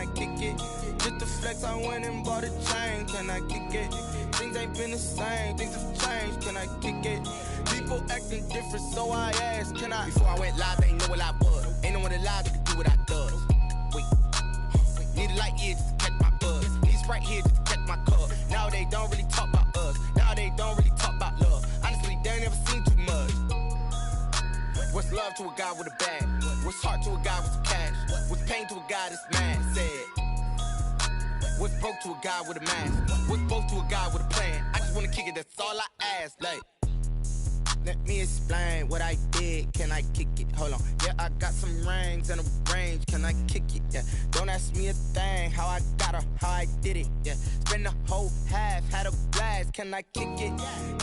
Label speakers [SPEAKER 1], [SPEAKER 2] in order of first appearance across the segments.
[SPEAKER 1] I kick it? Just to flex, I went and bought a chain. Can I kick it? Things ain't been the same, things have changed. Can I kick it? People acting different, so I asked, can I? Before I went live, they ain't know what I was. Ain't no one alive that could do what I does. Wait, need a light here just to catch my buzz. Need Sprite here just to catch my cup. Now they don't really talk about us. Now they don't really talk about love. Honestly, they ain't never seen too much. What's love to a guy with a bag? What's heart to a guy with some cash? What's pain to a guy that's mad? Said. What's broke to a guy with a mask? What's both to a guy with a plan? I just wanna kick it, that's all I ask. Like, let me explain what I did. Can I kick it? Hold on. Yeah, I got some rings and a range. Can I kick it? Yeah. Don't ask me a thing. How I got her, how I did it. Yeah. Spend the whole half, had a blast. Can I kick it?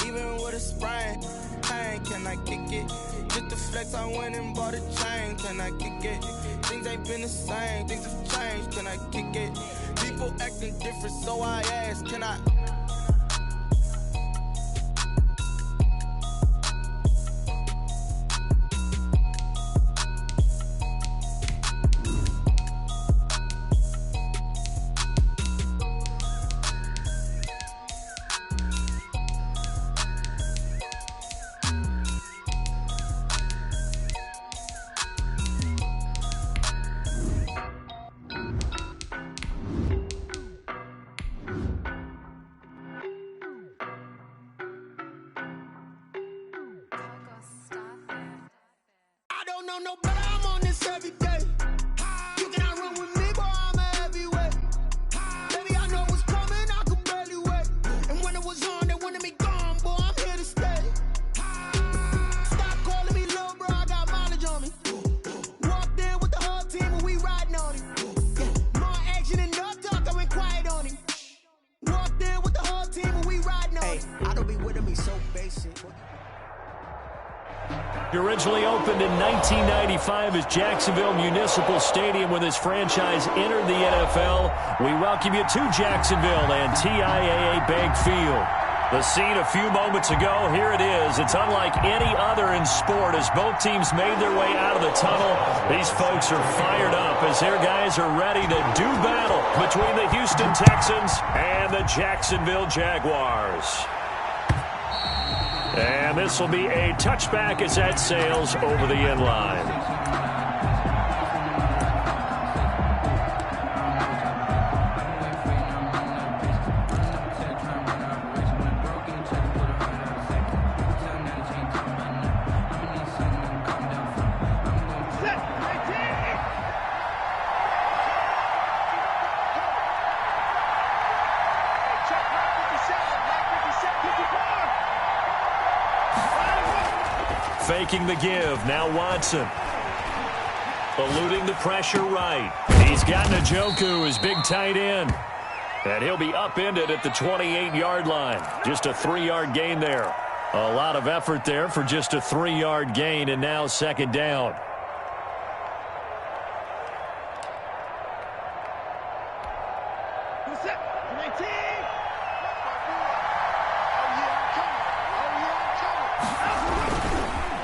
[SPEAKER 1] Even with a sprain. Pain, can I kick it? Just to flex, I went and bought a chain. Can I kick it? Things ain't been the same. Things have changed. Can I kick it? People acting different, so I ask, can I? No, but I'm on this every day. You cannot run with me, boy, I'm a heavyweight. Baby, I know what's coming, I could barely wait. And when it was on, they wanted me gone, boy, I'm here to stay. Stop calling me little bro, I got mileage on me. Walked in with the whole team and we riding on him. Yeah, more action and no talk, I went quiet on him. Walked in with the whole team and we riding on him. I don't be with him, he's so basic.
[SPEAKER 2] Originally opened in 1995 as Jacksonville Municipal Stadium when this franchise entered the NFL. We welcome you to Jacksonville and TIAA Bank Field. The scene a few moments ago, here it is. It's unlike any other in sport as both teams made their way out of the tunnel. These folks are fired up as their guys are ready to do battle between the Houston Texans and the Jacksonville Jaguars. And this will be a touchback as that sails over the end line. Faking the give. Now Watson. Eluding the pressure right. He's got Njoku, his big tight end. And he'll be upended at the 28-yard line. Just a 3-yard gain there. A lot of effort there for just a 3-yard gain, and now second down.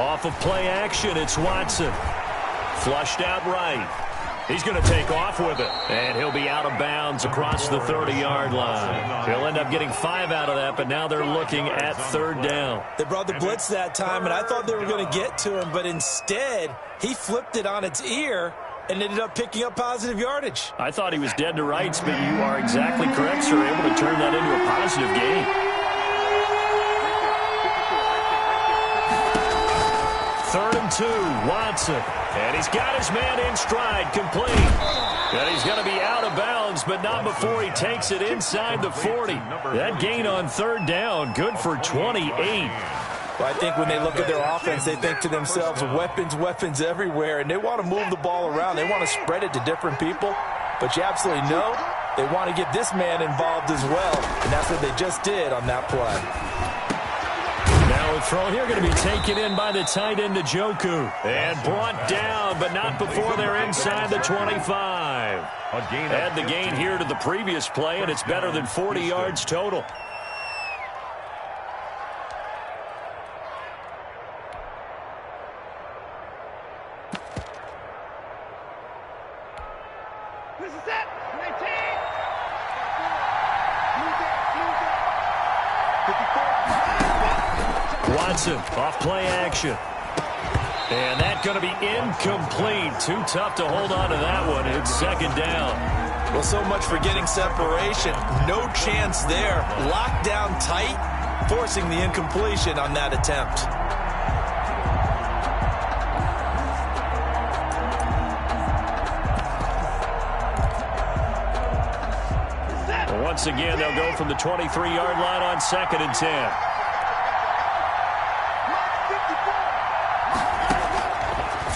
[SPEAKER 2] Off of play action, it's Watson. Flushed out right. He's going to take off with it. And he'll be out of bounds across the 30-yard line. He'll end up getting 5 out of that, but now they're looking at third down.
[SPEAKER 3] They brought the blitz that time, and I thought they were going to get to him, but instead, he flipped it on its ear and ended up picking up positive yardage.
[SPEAKER 2] I thought he was dead to rights, but you are exactly correct, sir. Able to turn that into a positive gain. 3rd and 2, Watson. And he's got his man in stride, complete. And he's going to be out of bounds, but not before he takes it inside the 40. That gain on third down, good for 28.
[SPEAKER 3] Well, I think when they look at their offense, they think to themselves, weapons, weapons everywhere, and they want to move the ball around. They want to spread it to different people, but you absolutely know they want to get this man involved as well, and that's what they just did on that play.
[SPEAKER 2] Now a throw here going to be taken in by the tight end Njoku. And brought down, but not before they're inside the 25. Add the gain here to the previous play, and it's better than 40 yards total.
[SPEAKER 4] This is it!
[SPEAKER 2] Watson off play action. And that's going to be incomplete. Too tough to hold on to that one. It's second down.
[SPEAKER 3] Well, so much for getting separation. No chance there. Locked down tight, forcing the incompletion on that attempt.
[SPEAKER 2] Well, once again, they'll go from the 23-yard line on 2nd and 10.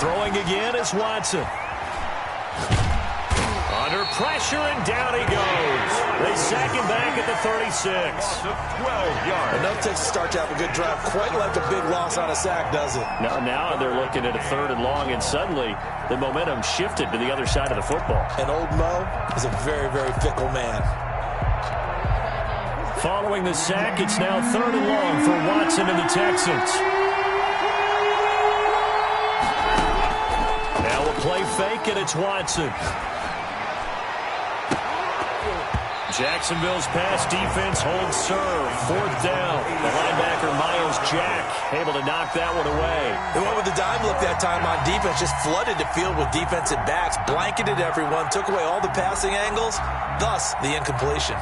[SPEAKER 2] Throwing again is Watson. Under pressure, and down he goes. They sack him back at the 36.
[SPEAKER 3] 12 yards. Enough to start to have a good drive. Quite like a big loss on a sack, does it?
[SPEAKER 2] Now they're looking at a 3rd and long, and suddenly the momentum shifted to the other side of the football.
[SPEAKER 3] And old Mo is a very, very fickle man.
[SPEAKER 2] Following the sack, it's now 3rd and long for Watson and the Texans. Now a play fake, and it's Watson. Jacksonville's pass defense holds serve. 4th down. The linebacker, Miles Jack, able to knock that one away.
[SPEAKER 3] They went with the dime look that time on defense. Just flooded the field with defensive backs. Blanketed everyone. Took away all the passing angles. Thus, the incompletion.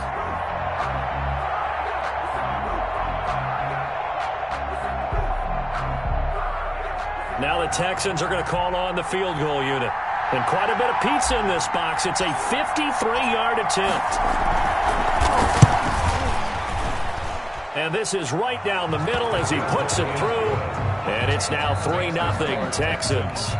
[SPEAKER 2] Now the Texans are going to call on the field goal unit. And quite a bit of pizza in this box. It's a 53-yard attempt. And this is right down the middle as he puts it through. And it's now 3-0 Texans.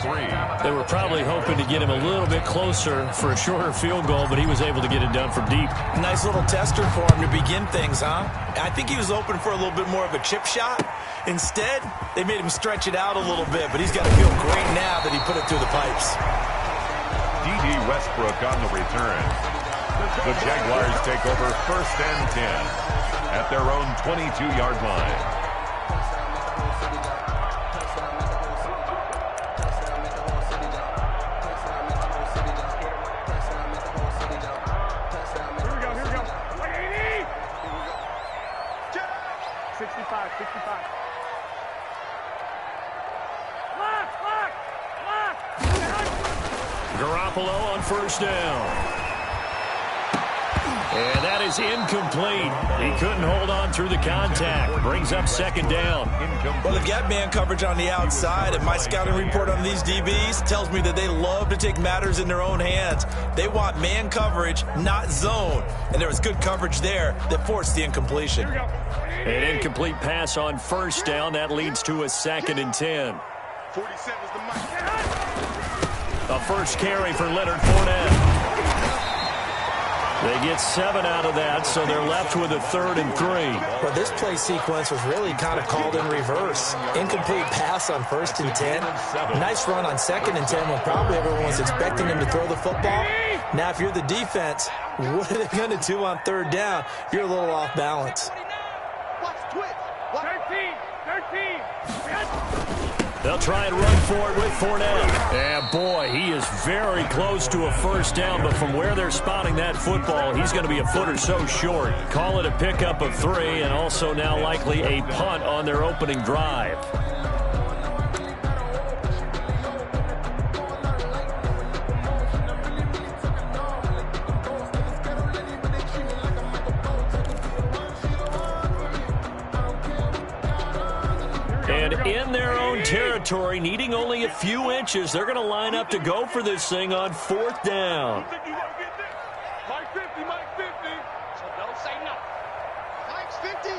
[SPEAKER 2] They were probably hoping to get him a little bit closer for a shorter field goal, but he was able to get it done from deep.
[SPEAKER 3] Nice little tester for him to begin things, huh? I think he was open for a little bit more of a chip shot. Instead, they made him stretch it out a little bit, but he's got to feel great now that he put it through the pipes.
[SPEAKER 4] D.D. Westbrook on the return. The Jaguars take over 1st and 10 at their own 22-yard line.
[SPEAKER 5] Here we go. 65.
[SPEAKER 2] Garoppolo on 1st down. And that is incomplete. He couldn't hold on through the contact. Brings up 2nd down.
[SPEAKER 3] Well, they've got man coverage on the outside, and my scouting report on these DBs tells me that they love to take matters in their own hands. They want man coverage, not zone. And there was good coverage there that forced the incompletion.
[SPEAKER 2] An incomplete pass on 1st down. That leads to a 2nd and 10.
[SPEAKER 5] 47's the mic.
[SPEAKER 2] A first carry for Leonard Fournette. They get 7 out of that, so they're left with a 3rd and 3.
[SPEAKER 3] Well, this play sequence was really kind of called in reverse. Incomplete pass on 1st and 10. Nice run on 2nd and 10 when probably everyone was expecting him to throw the football. Now, if you're the defense, what are they going to do on 3rd down? You're a little off balance.
[SPEAKER 5] 13.
[SPEAKER 2] They'll try and run for it with Fournette. And boy, he is very close to a 1st down, but from where they're spotting that football, he's going to be a foot or so short. Call it a pickup of 3, and also now likely a punt on their opening drive. And in their own territory, needing only a few inches, they're going to line up to go for this thing on 4th down.
[SPEAKER 5] Mike 50. So don't say no. Mike's 50.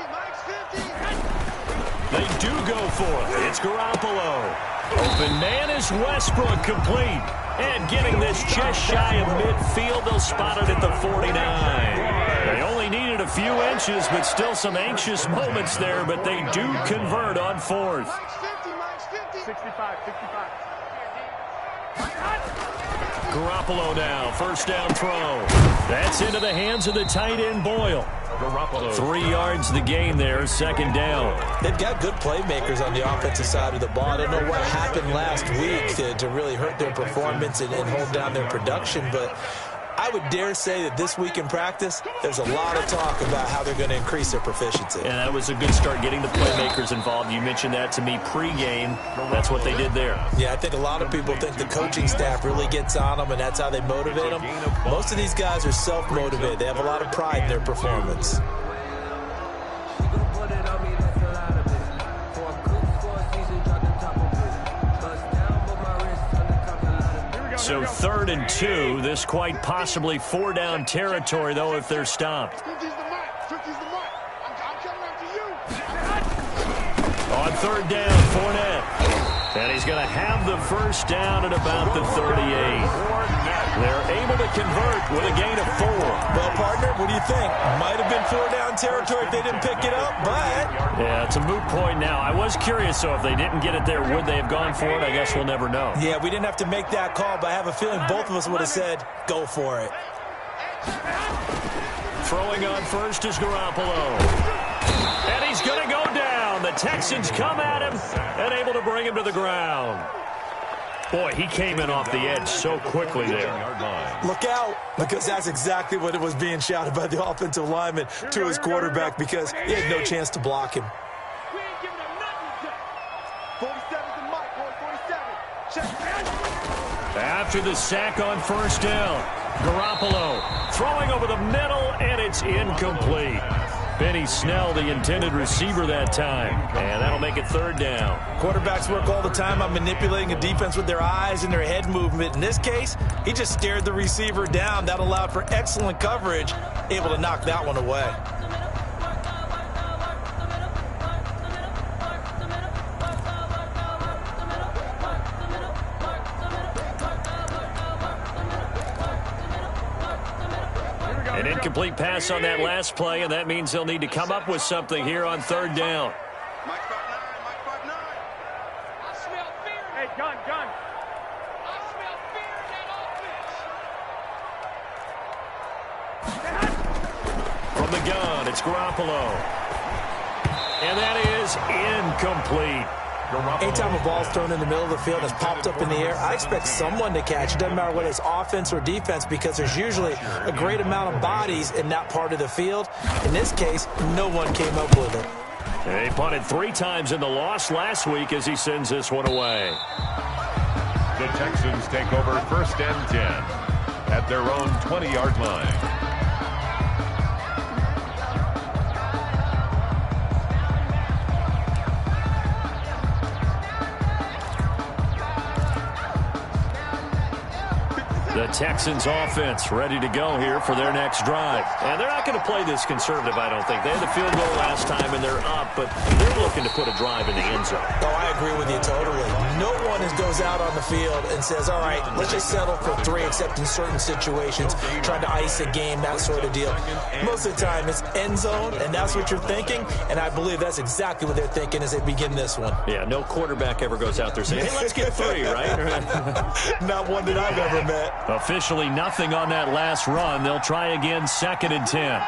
[SPEAKER 2] They do go for it. It's Garoppolo. Open man is Westbrook, complete. And getting this just shy of midfield, they'll spot it at the 49. They only needed a few inches, but still some anxious moments there, but they do convert on 4th.
[SPEAKER 5] Mike's 50. 65.
[SPEAKER 2] Garoppolo now, 1st down throw. That's into the hands of the tight end, Boyle.
[SPEAKER 4] Garoppolo.
[SPEAKER 2] 3 yards the gain there, 2nd down.
[SPEAKER 3] They've got good playmakers on the offensive side of the ball. I don't know what happened last week to really hurt their performance and hold down their production, but I would dare say that this week in practice, there's a lot of talk about how they're going to increase their proficiency.
[SPEAKER 2] And that was a good start, getting the playmakers involved. You mentioned that to me pregame. That's what they did there.
[SPEAKER 3] Yeah, I think a lot of people think the coaching staff really gets on them, and that's how they motivate them. Most of these guys are self-motivated. They have a lot of pride in their performance.
[SPEAKER 2] So 3rd and 2. This quite possibly 4-down territory, though, if they're stopped.
[SPEAKER 5] 50's the mark. 50's the mark. I'm coming after you.
[SPEAKER 2] On 3rd down, Fournette. And he's going to have the first down at about the 38. They're able to convert with a gain of 4.
[SPEAKER 3] Well, partner, what do you think? Might have been 4-down territory if they didn't pick it up, but...
[SPEAKER 2] Yeah, it's a moot point now. I was curious, so if they didn't get it there, would they have gone for it? I guess we'll never know.
[SPEAKER 3] Yeah, we didn't have to make that call, but I have a feeling both of us would have said, go for it.
[SPEAKER 2] Throwing on first is Garoppolo. And he's going to go down. The Texans come at him and able to bring him to the ground. Boy, he came in off the edge so quickly there.
[SPEAKER 3] Look out, because that's exactly what it was being shouted by the offensive lineman to his quarterback, because he had no chance to block him.
[SPEAKER 5] We ain't giving him nothing to 47's the mark, boy. 47. Check.
[SPEAKER 2] After the sack on first down, Garoppolo throwing over the middle, and it's incomplete. Benny Snell, the intended receiver that time, and that'll make it 3rd down.
[SPEAKER 3] Quarterbacks work all the time on manipulating a defense with their eyes and their head movement. In this case, he just stared the receiver down. That allowed for excellent coverage, able to knock that one away.
[SPEAKER 2] An incomplete pass on that last play, and that means they'll need to come up with something here on 3rd down.
[SPEAKER 5] Mike 5-9. Mike 5-9. I smell fear. Hey, gun. I smell fear in that offense.
[SPEAKER 2] From the gun, it's Garoppolo. And that is incomplete.
[SPEAKER 3] Anytime a ball's thrown in the middle of the field and it's popped up in the air, I expect someone to catch it. Doesn't matter whether it's offense or defense, because there's usually a great amount of bodies in that part of the field. In this case, no one came up with it.
[SPEAKER 2] They punted 3 times in the loss last week as he sends this one away.
[SPEAKER 4] The Texans take over 1st and 10 at their own 20-yard line.
[SPEAKER 2] The Texans offense ready to go here for their next drive. And they're not going to play this conservative, I don't think. They had the field goal last time, and they're up, but they're looking to put a drive in the end zone.
[SPEAKER 3] Oh, I agree with you totally. No one goes out on the field and says, all right, let's just settle for 3, except in certain situations, trying to ice a game, that sort of deal. Most of the time, it's end zone, and that's what you're thinking, and I believe that's exactly what they're thinking as they begin this one.
[SPEAKER 2] Yeah, no quarterback ever goes out there saying, hey, let's get 3, right?
[SPEAKER 3] Not one that I've ever met.
[SPEAKER 2] Officially nothing on that last run. They'll try again, 2nd and 10.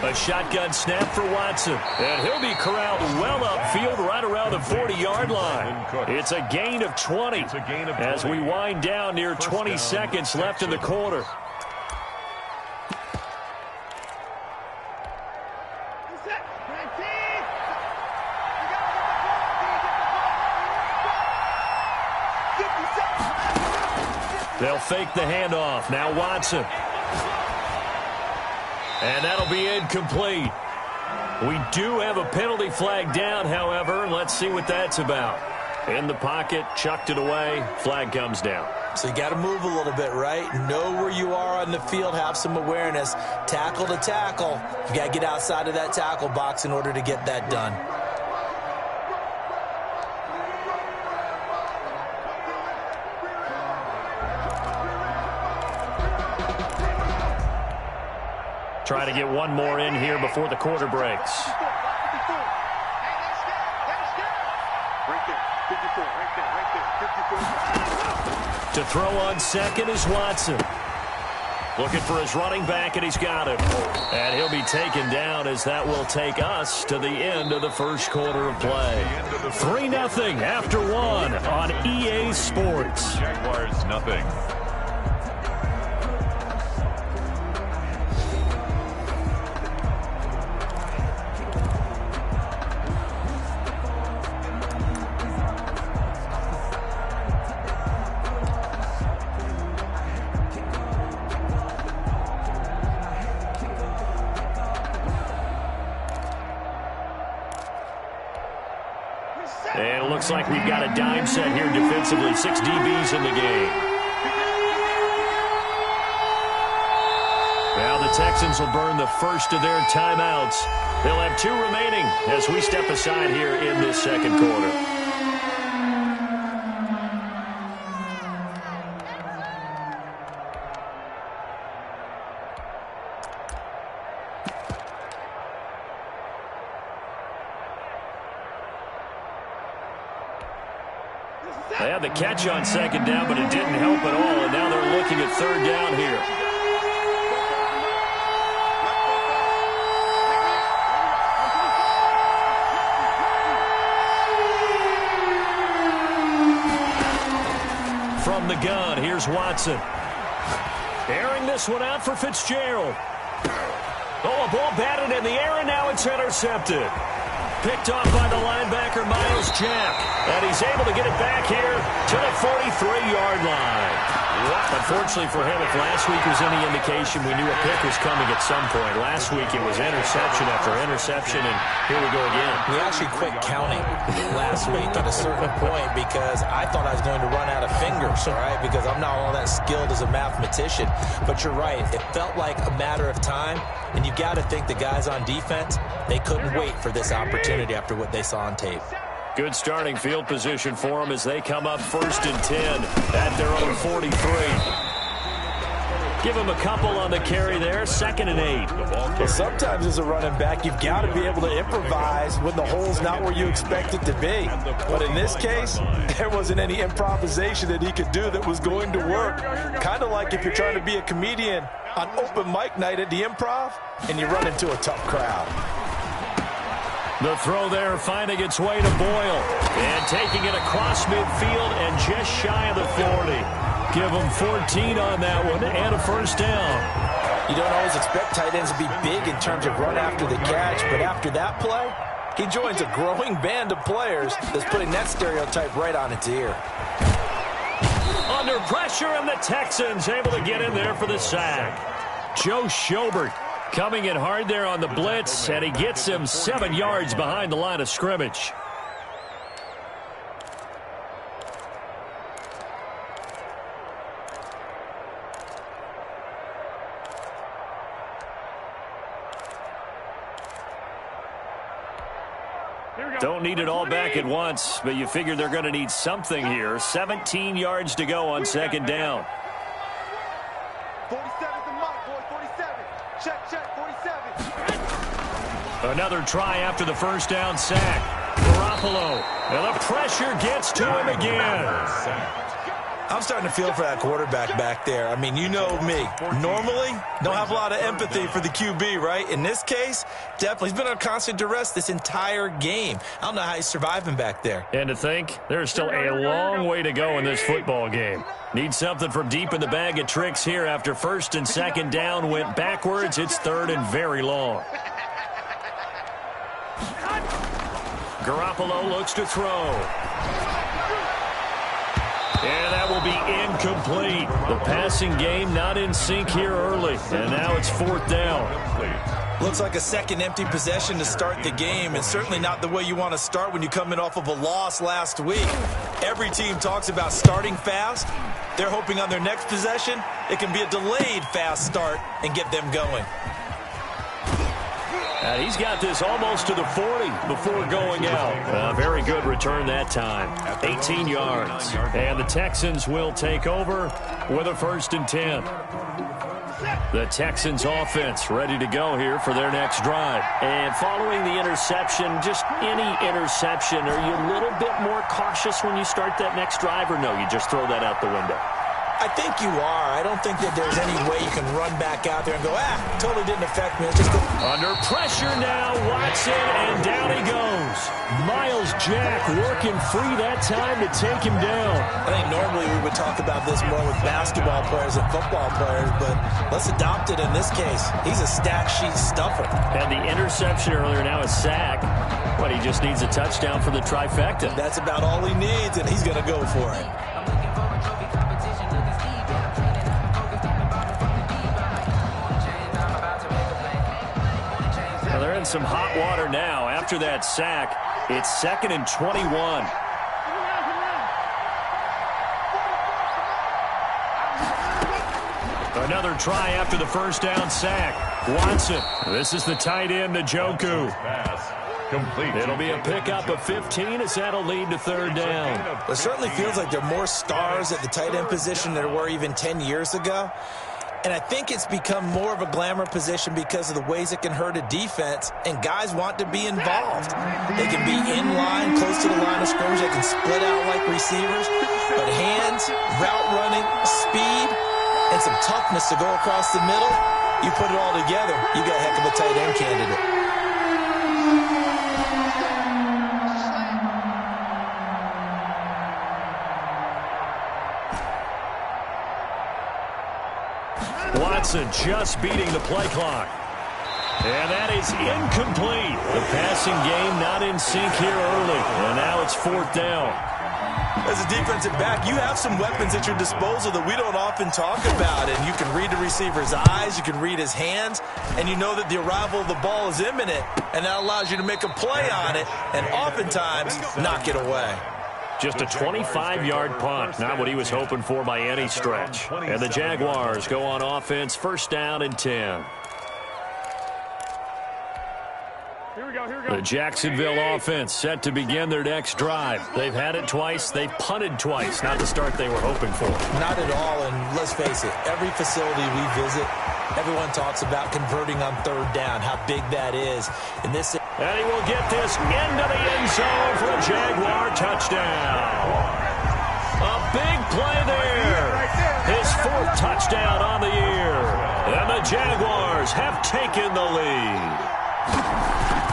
[SPEAKER 2] A shotgun snap for Watson. And he'll be corralled well upfield right around the 40-yard line. It's a gain of 20 as we wind down near 20 seconds left in the quarter. They'll fake the handoff. Now Watson. And that'll be incomplete. We do have a penalty flag down, however. Let's see what that's about. In the pocket, chucked it away. Flag comes down.
[SPEAKER 3] So you got to move a little bit, right? Know where you are on the field. Have some awareness. Tackle to tackle. You got to get outside of that tackle box in order to get that done.
[SPEAKER 2] Try to get one more in here before the quarter breaks. To throw on second is Watson. Looking for his running back, and he's got him. And he'll be taken down as that will take us to the end of the first quarter of play. 3-0 after 1 on EA Sports.
[SPEAKER 4] Jaguars nothing.
[SPEAKER 2] And it looks like we've got a dime set here defensively. 6 DBs in the game. Now the Texans will burn the first of their timeouts. They'll have 2 remaining as we step aside here in this second quarter. They had the catch on second down, but it didn't help at all, and now they're looking at third down here. From the gun, here's Watson. Airing this one out for Fitzgerald. Oh, a ball batted in the air, and now it's intercepted. Picked off by the linebacker, Miles Jack. And he's able to get it back here to the 43-yard line. Unfortunately for him, if last week was any indication, we knew a pick was coming at some point. Last week it was interception after interception, and here we go again.
[SPEAKER 3] We actually quit counting last week at a certain point because I thought I was going to run out of fingers, all right, because I'm not all that skilled as a mathematician. But you're right. It felt like a matter of time, and you got to think the guys on defense, they couldn't wait for this opportunity after what they saw on tape.
[SPEAKER 2] Good starting field position for them as they come up 1st and 10 at their own 43. Give them a couple on the carry there, 2nd and 8.
[SPEAKER 3] Well, sometimes as a running back, you've got to be able to improvise when the hole's not where you expect it to be. But in this case, there wasn't any improvisation that he could do that was going to work. Kind of like if you're trying to be a comedian on open mic night at the Improv and you run into a tough crowd.
[SPEAKER 2] The throw there finding its way to Boyle. And taking it across midfield and just shy of the 40. Give him 14 on that one and a first down.
[SPEAKER 3] You don't always expect tight ends to be big in terms of run after the catch, but after that play, he joins a growing band of players that's putting that stereotype right on its ear.
[SPEAKER 2] Under pressure, and the Texans able to get in there for the sack. Joe Schobert coming in hard there on the blitz, and he gets him 7 yards behind the line of scrimmage. Don't need it all back at once, but you figure they're going to need something here. 17 yards to go on 2nd down.
[SPEAKER 5] 47's the mark, boy. 47. Check, 47.
[SPEAKER 2] Another try after the first down sack. Garoppolo. And the pressure gets to him again.
[SPEAKER 3] I'm starting to feel for that quarterback back there. I mean, you know me. Normally, don't have a lot of empathy for the QB, right? In this case, definitely. He's been on constant duress this entire game. I don't know how he's surviving back there.
[SPEAKER 2] And to think, there's still a long way to go in this football game. Need something from deep in the bag of tricks here after 1st and 2nd down went backwards. It's 3rd and very long. Garoppolo looks to throw. And that will be incomplete. The passing game not in sync here early. And now it's 4th down.
[SPEAKER 3] Looks like a second empty possession to start the game, and certainly not the way you want to start when you come in off of a loss last week. Every team talks about starting fast. They're hoping on their next possession, it can be a delayed fast start and get them going.
[SPEAKER 2] And he's got this almost to the 40 before going out. Very good return that time. 18 yards. And the Texans will take over with a 1st and 10. The Texans offense ready to go here for their next drive. And following the interception, just any interception, are you a little bit more cautious when you start that next drive, or no, you just throw that out the window?
[SPEAKER 3] I think you are. I don't think that there's any way you can run back out there and go, totally didn't affect me. It's just
[SPEAKER 2] under pressure now, Watson, and down he goes. Miles Jack working free that time to take him down.
[SPEAKER 3] I think normally we would talk about this more with basketball players and football players, but let's adopt it in this case. He's a stat sheet stuffer.
[SPEAKER 2] And the interception earlier, now a sack. But he just needs a touchdown for the trifecta.
[SPEAKER 3] That's about all he needs, and he's going to go for it.
[SPEAKER 2] Well, they're in some hot water now. After that sack, it's 2nd and 21. Another try after the first down sack. Watson. This is the tight end, Njoku. It'll be a pickup of 15 as that'll lead to 3rd down.
[SPEAKER 3] It certainly feels like there are more stars at the tight end position than there were even 10 years ago. And I think it's become more of a glamour position because of the ways it can hurt a defense, and guys want to be involved. They can be in line, close to the line of scrimmage. They can split out like receivers. But hands, route running, speed, and some toughness to go across the middle, you put it all together, you got a heck of a tight end candidate.
[SPEAKER 2] Watson just beating the play clock. And that is incomplete. The passing game not in sync here early. And now it's 4th down.
[SPEAKER 3] As a defensive back, you have some weapons at your disposal that we don't often talk about. And you can read the receiver's eyes, you can read his hands, and you know that the arrival of the ball is imminent. And that allows you to make a play on it and oftentimes knock it away.
[SPEAKER 2] Just a 25-yard punt, not what he was hoping for by any stretch. And the Jaguars go on offense, 1st down and 10. The Jacksonville offense set to begin their next drive. They've had it twice. They've punted twice. Not the start they were hoping for.
[SPEAKER 3] Not at all, and let's face it, every facility we visit, everyone talks about converting on 3rd down, how big that is. And
[SPEAKER 2] he will get this into the end zone for a Jaguar touchdown. A big play there. His 4th touchdown on the year. And the Jaguars have taken the lead.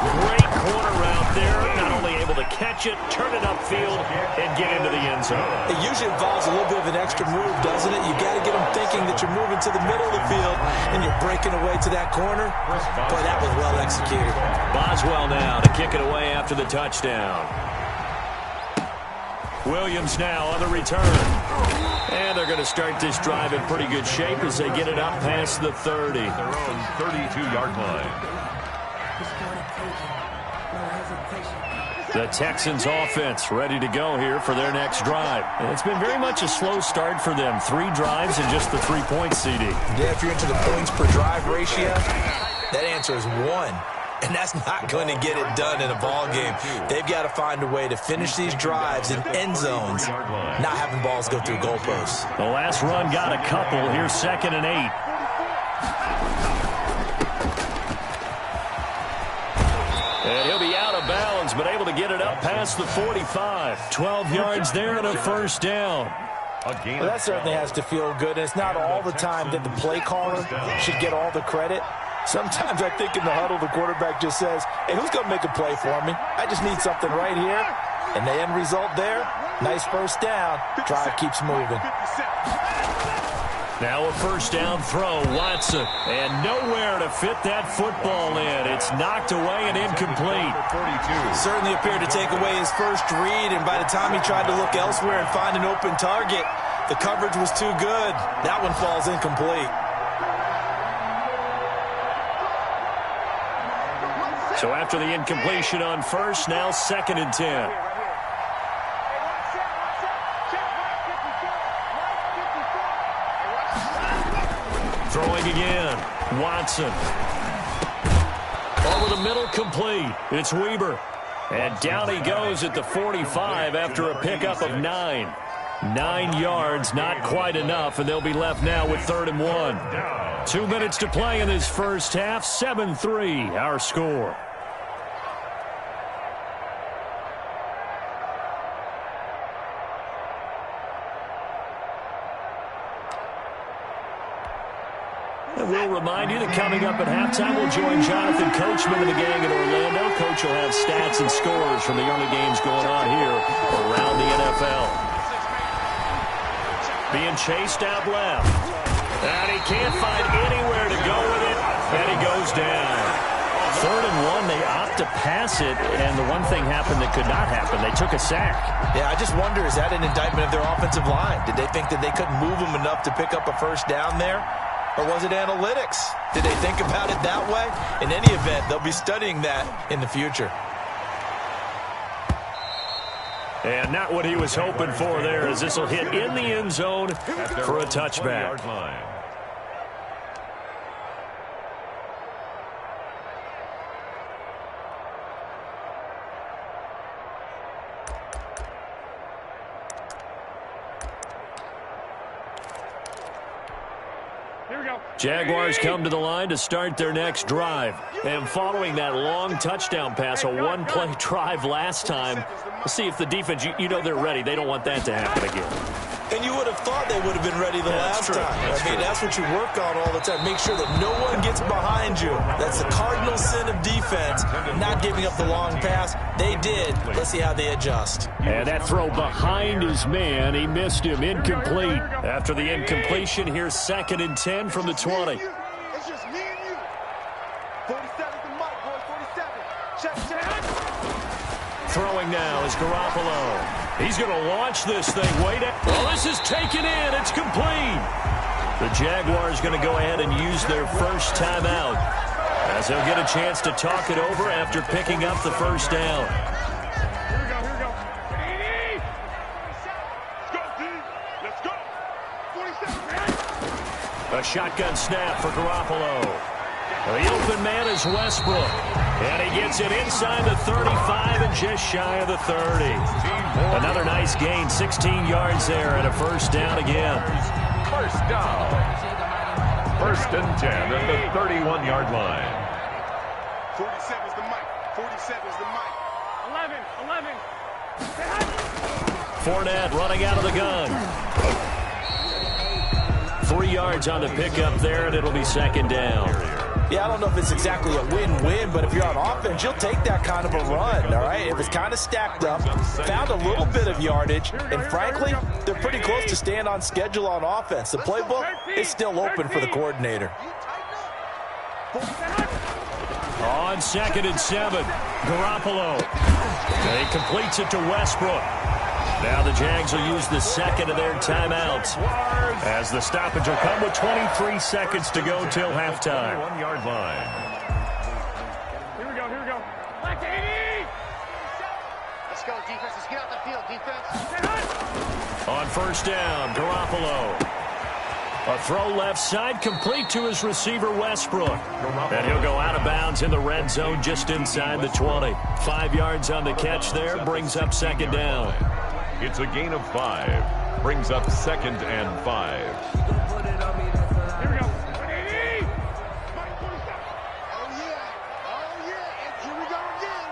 [SPEAKER 2] Great corner route there. Not only able to catch it, turn it upfield, and get into the end zone.
[SPEAKER 3] It usually involves a little bit of an extra move, doesn't it? You got to get them thinking that you're moving to the middle of the field and you're breaking away to that corner. Boy, that was well executed.
[SPEAKER 2] Boswell now to kick it away after the touchdown. Williams now on the return. And they're going to start this drive in pretty good shape as they get it up past the 30.
[SPEAKER 4] Their own 32-yard line.
[SPEAKER 2] The Texans offense ready to go here for their next drive. And it's been very much a slow start for them. 3 drives and just the 3 points, CD.
[SPEAKER 3] Yeah, if you're into the points per drive ratio, that answer is 1. And that's not going to get it done in a ball game. They've got to find a way to finish these drives in end zones, not having balls go through goalposts.
[SPEAKER 2] The last run got a couple. Here's 2nd and 8. And he'll be out of bounds, but able to get it up past the 45. 12 yards there and a 1st down.
[SPEAKER 3] Well, that certainly has to feel good. And it's not all the time that the play caller should get all the credit. Sometimes I think in the huddle, the quarterback just says, hey, who's going to make a play for me? I just need something right here. And the end result there, nice 1st down. Drive keeps moving.
[SPEAKER 2] Now a 1st down throw, Watson. And nowhere to fit that football in. It's knocked away and incomplete.
[SPEAKER 3] Certainly appeared to take away his first read, and by the time he tried to look elsewhere and find an open target, the coverage was too good. That one falls incomplete.
[SPEAKER 2] So after the incompletion on 1st, now 2nd and 10. Throwing again. Watson. Over the middle, complete. It's Weber. And down he goes at the 45 after a pickup of 9. 9 yards, not quite enough, and they'll be left now with 3rd and 1. 2 minutes to play in this first half. 7-3, our score. we'll remind you that coming up at halftime, we'll join Jonathan Coachman and the gang in Orlando. Coach will have stats and scores from the early games going on here around the NFL. Being chased out left. And he can't find anywhere to go with it. And he goes down. 3rd and 1, they opt to pass it, and the one thing happened that could not happen. They took a sack.
[SPEAKER 3] Yeah, I just wonder, is that an indictment of their offensive line? Did they think that they couldn't move them enough to pick up a first down there? Or was it analytics? Did they think about it that way? In any event, they'll be studying that in the future.
[SPEAKER 2] And not what he was hoping for there, as this will hit in the end zone for a touchback. Jaguars come to the line to start their next drive. And following that long touchdown pass, a one-play drive last time, let's see if the defense, you know they're ready. They don't want that to happen again.
[SPEAKER 3] And you would have thought they would have been ready the last time. I mean, that's what you work on all the time. Make sure that no one gets behind you. That's the cardinal sin of defense, not giving up the long pass. They did. Let's see how they adjust.
[SPEAKER 2] And that throw behind his man, he missed him. Incomplete. After the incompletion, here's 2nd and 10 from the 20.
[SPEAKER 5] It's just me and you. 47's the mic, boys. 47. Check.
[SPEAKER 2] Throwing now is Garoppolo. He's going to launch this thing. Wait. Oh, this is taken in. It's complete. The Jaguars going to go ahead and use their first timeout, as they'll get a chance to talk it over after picking up the first down.
[SPEAKER 5] Here we go. Let's go. 47.
[SPEAKER 2] A shotgun snap for Garoppolo. The open man is Westbrook. And he gets it inside the 35 and just shy of the 30. Another nice gain, 16 yards there, and a first down again.
[SPEAKER 4] First down. 1st and 10 at the 31-yard line.
[SPEAKER 5] 47's the mic. 47's the mic. 11.
[SPEAKER 2] Fournette running out of the gun. 3 yards on the pickup there, and it'll be 2nd down.
[SPEAKER 3] Yeah, I don't know if it's exactly a win-win, but if you're on offense, you'll take that kind of a run, all right? It was kind of stacked up, found a little bit of yardage, and frankly, they're pretty close to staying on schedule on offense. The playbook is still open for the coordinator.
[SPEAKER 2] On 2nd and 7, Garoppolo. He completes it to Westbrook. Now the Jags will use the 2nd of their timeouts, as the stoppage will come with 23 seconds to go till halftime.
[SPEAKER 4] 1-yard line.
[SPEAKER 5] Here we go. Back to 80. Let's go, defense. Let's get out the field, defense.
[SPEAKER 2] On first down, Garoppolo. A throw left side, complete to his receiver, Westbrook. And he'll go out of bounds in the red zone just inside the 20. 5 yards on the catch there, brings up 2nd down.
[SPEAKER 4] It's a gain of 5. Brings up 2nd and 5.
[SPEAKER 5] Here we go. 80. Oh, yeah. And here we go again.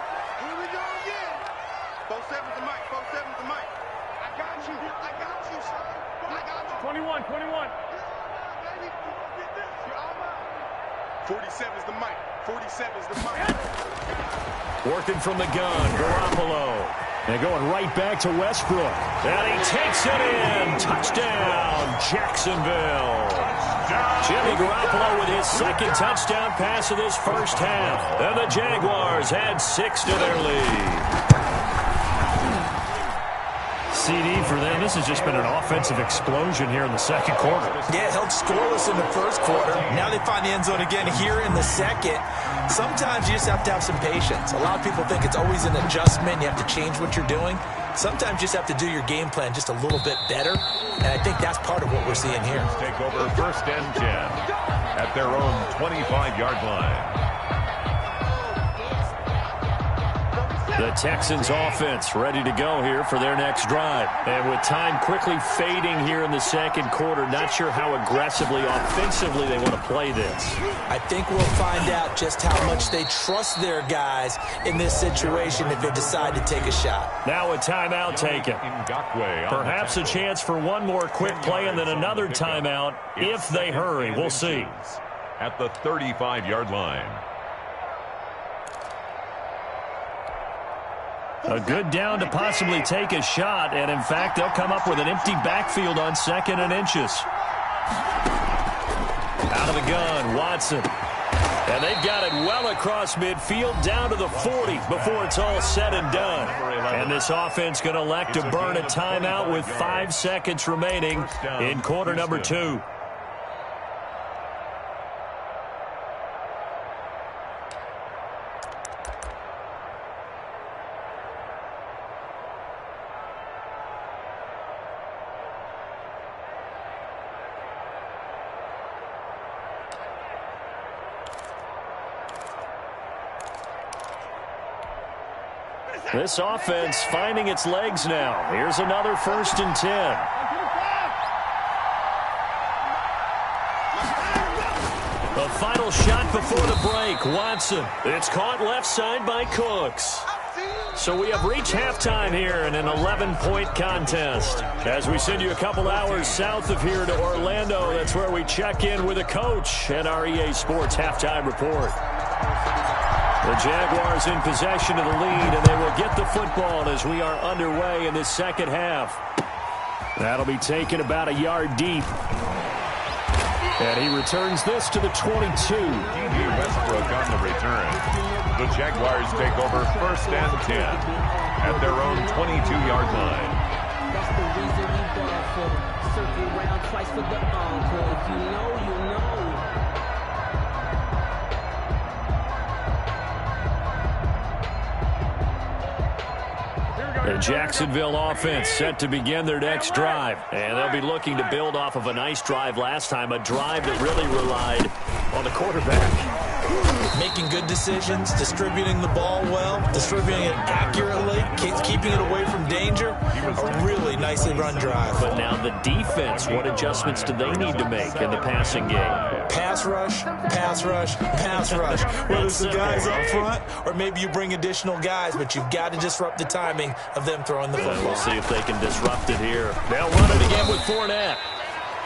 [SPEAKER 5] 47's the mic. 47's the mic. I got you, son. 21. 47's the mic. 47's the mic.
[SPEAKER 2] Working from the gun, Garoppolo. And going right back to Westbrook. And he takes it in. Touchdown, Jacksonville. Jimmy Garoppolo with his 2nd touchdown pass of this first half. And the Jaguars add 6 to their lead. CD for them. This has just been an offensive explosion here in the 2nd quarter.
[SPEAKER 3] Yeah, held scoreless in the 1st quarter. Now they find the end zone again here in the 2nd. Sometimes you just have to have some patience. A lot of people think it's always an adjustment. You have to change what you're doing. Sometimes you just have to do your game plan just a little bit better. And I think that's part of what we're seeing here.
[SPEAKER 4] Take over 1st and 10 at their own 25-yard line.
[SPEAKER 2] The Texans offense ready to go here for their next drive. And with time quickly fading here in the 2nd quarter, not sure how aggressively, offensively they want to play this.
[SPEAKER 3] I think we'll find out just how much they trust their guys in this situation if they decide to take a shot.
[SPEAKER 2] Now a timeout taken. Perhaps a chance for one more quick play and then another timeout if they hurry. We'll see.
[SPEAKER 4] at the 35-yard line.
[SPEAKER 2] A good down to possibly take a shot, and in fact, they'll come up with an empty backfield on 2nd and inches. Out of the gun, Watson. And they've got it well across midfield, down to the 40 before it's all said and done. And this offense going to elect to burn a timeout with 5 seconds remaining in quarter number 2. This offense finding its legs now. Here's another 1st and 10. A final shot before the break. Watson. It's caught left side by Cooks. So we have reached halftime here in an 11-point contest. As we send you a couple hours south of here to Orlando, that's where we check in with a coach at our EA Sports Halftime Report. The Jaguars in possession of the lead, and they will get the football as we are underway in this second half. That'll be taken about a yard deep. And he returns this to the 22.
[SPEAKER 4] D.D. Westbrook on the return. The Jaguars take over 1st and 10 at their own 22-yard line.
[SPEAKER 6] That's the reason we ball for. Circle round twice for the encore. If you know, you know.
[SPEAKER 2] The Jacksonville offense set to begin their next drive. And they'll be looking to build off of a nice drive last time, a drive that really relied on the quarterback.
[SPEAKER 3] Making good decisions, distributing the ball well, distributing it accurately, keeping it away from danger. A really nicely run drive.
[SPEAKER 2] But now the defense, what adjustments do they need to make in the passing game?
[SPEAKER 3] Pass rush, pass rush, pass rush. Whether it's the guys up front or maybe you bring additional guys, but you've got to disrupt the timing of them throwing the football.
[SPEAKER 2] We'll see if they can disrupt it here. They'll run it again with Fournette.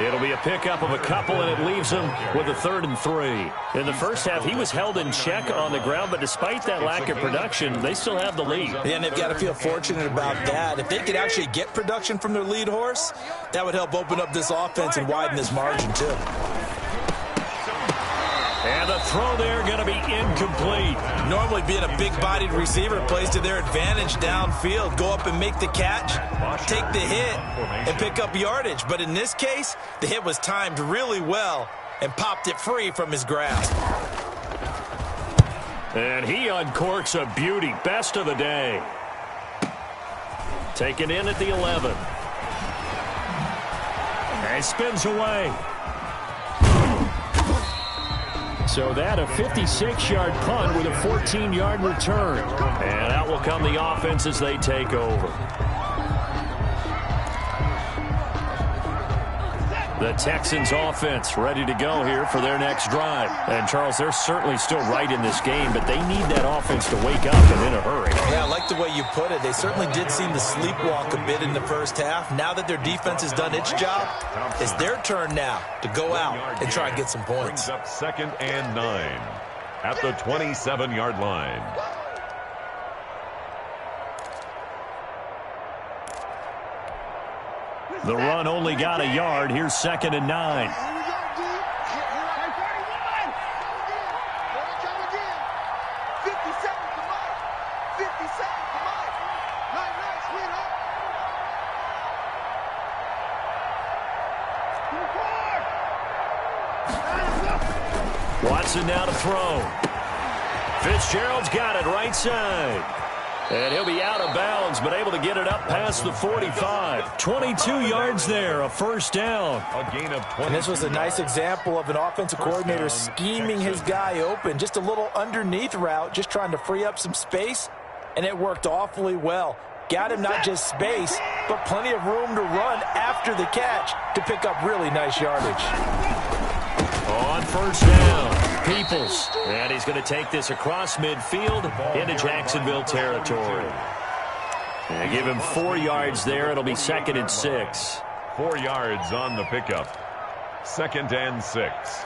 [SPEAKER 2] It'll be a pickup of a couple, and it leaves him with a 3rd and 3. In the first half, he was held in check on the ground, but despite that lack of production, they still have the lead.
[SPEAKER 3] Yeah, and they've got to feel fortunate about that. If they could actually get production from their lead horse, that would help open up this offense and widen this margin, too.
[SPEAKER 2] And the throw there going to be incomplete.
[SPEAKER 3] Normally being a big-bodied receiver plays to their advantage downfield. Go up and make the catch, take the hit, and pick up yardage. But in this case, the hit was timed really well and popped it free from his grasp.
[SPEAKER 2] And he uncorks a beauty. Best of the day. Taken in at the 11. And spins away. So that a 56-yard punt with a 14-yard return. And out will come the offense as they take over. The Texans offense ready to go here for their next drive. And, Charles, they're certainly still right in this game, but they need that offense to wake up and in a hurry.
[SPEAKER 3] Yeah, I like the way you put it. They certainly did seem to sleepwalk a bit in the first half. Now that their defense has done its job, it's their turn now to go out and try and get some points.
[SPEAKER 4] Brings up 2nd and 9 at the 27-yard line.
[SPEAKER 2] The run only got a yard. Here's 2nd and 9. Watson now to throw. Fitzgerald's got it right side. And he'll be out of bounds, but able to get it up past the 45. 22 yards there, a 1st down.
[SPEAKER 4] A gain of 20.
[SPEAKER 3] And this was a nice example of an offensive coordinator scheming his guy open. Just a little underneath route, just trying to free up some space, and it worked awfully well. Got him not just space, but plenty of room to run after the catch to pick up really nice yardage.
[SPEAKER 2] On 1st down. Peoples, and he's going to take this across midfield into Jacksonville territory. And give him 4 yards there. It'll be 2nd and 6.
[SPEAKER 4] 4 yards on the pickup. 2nd and 6.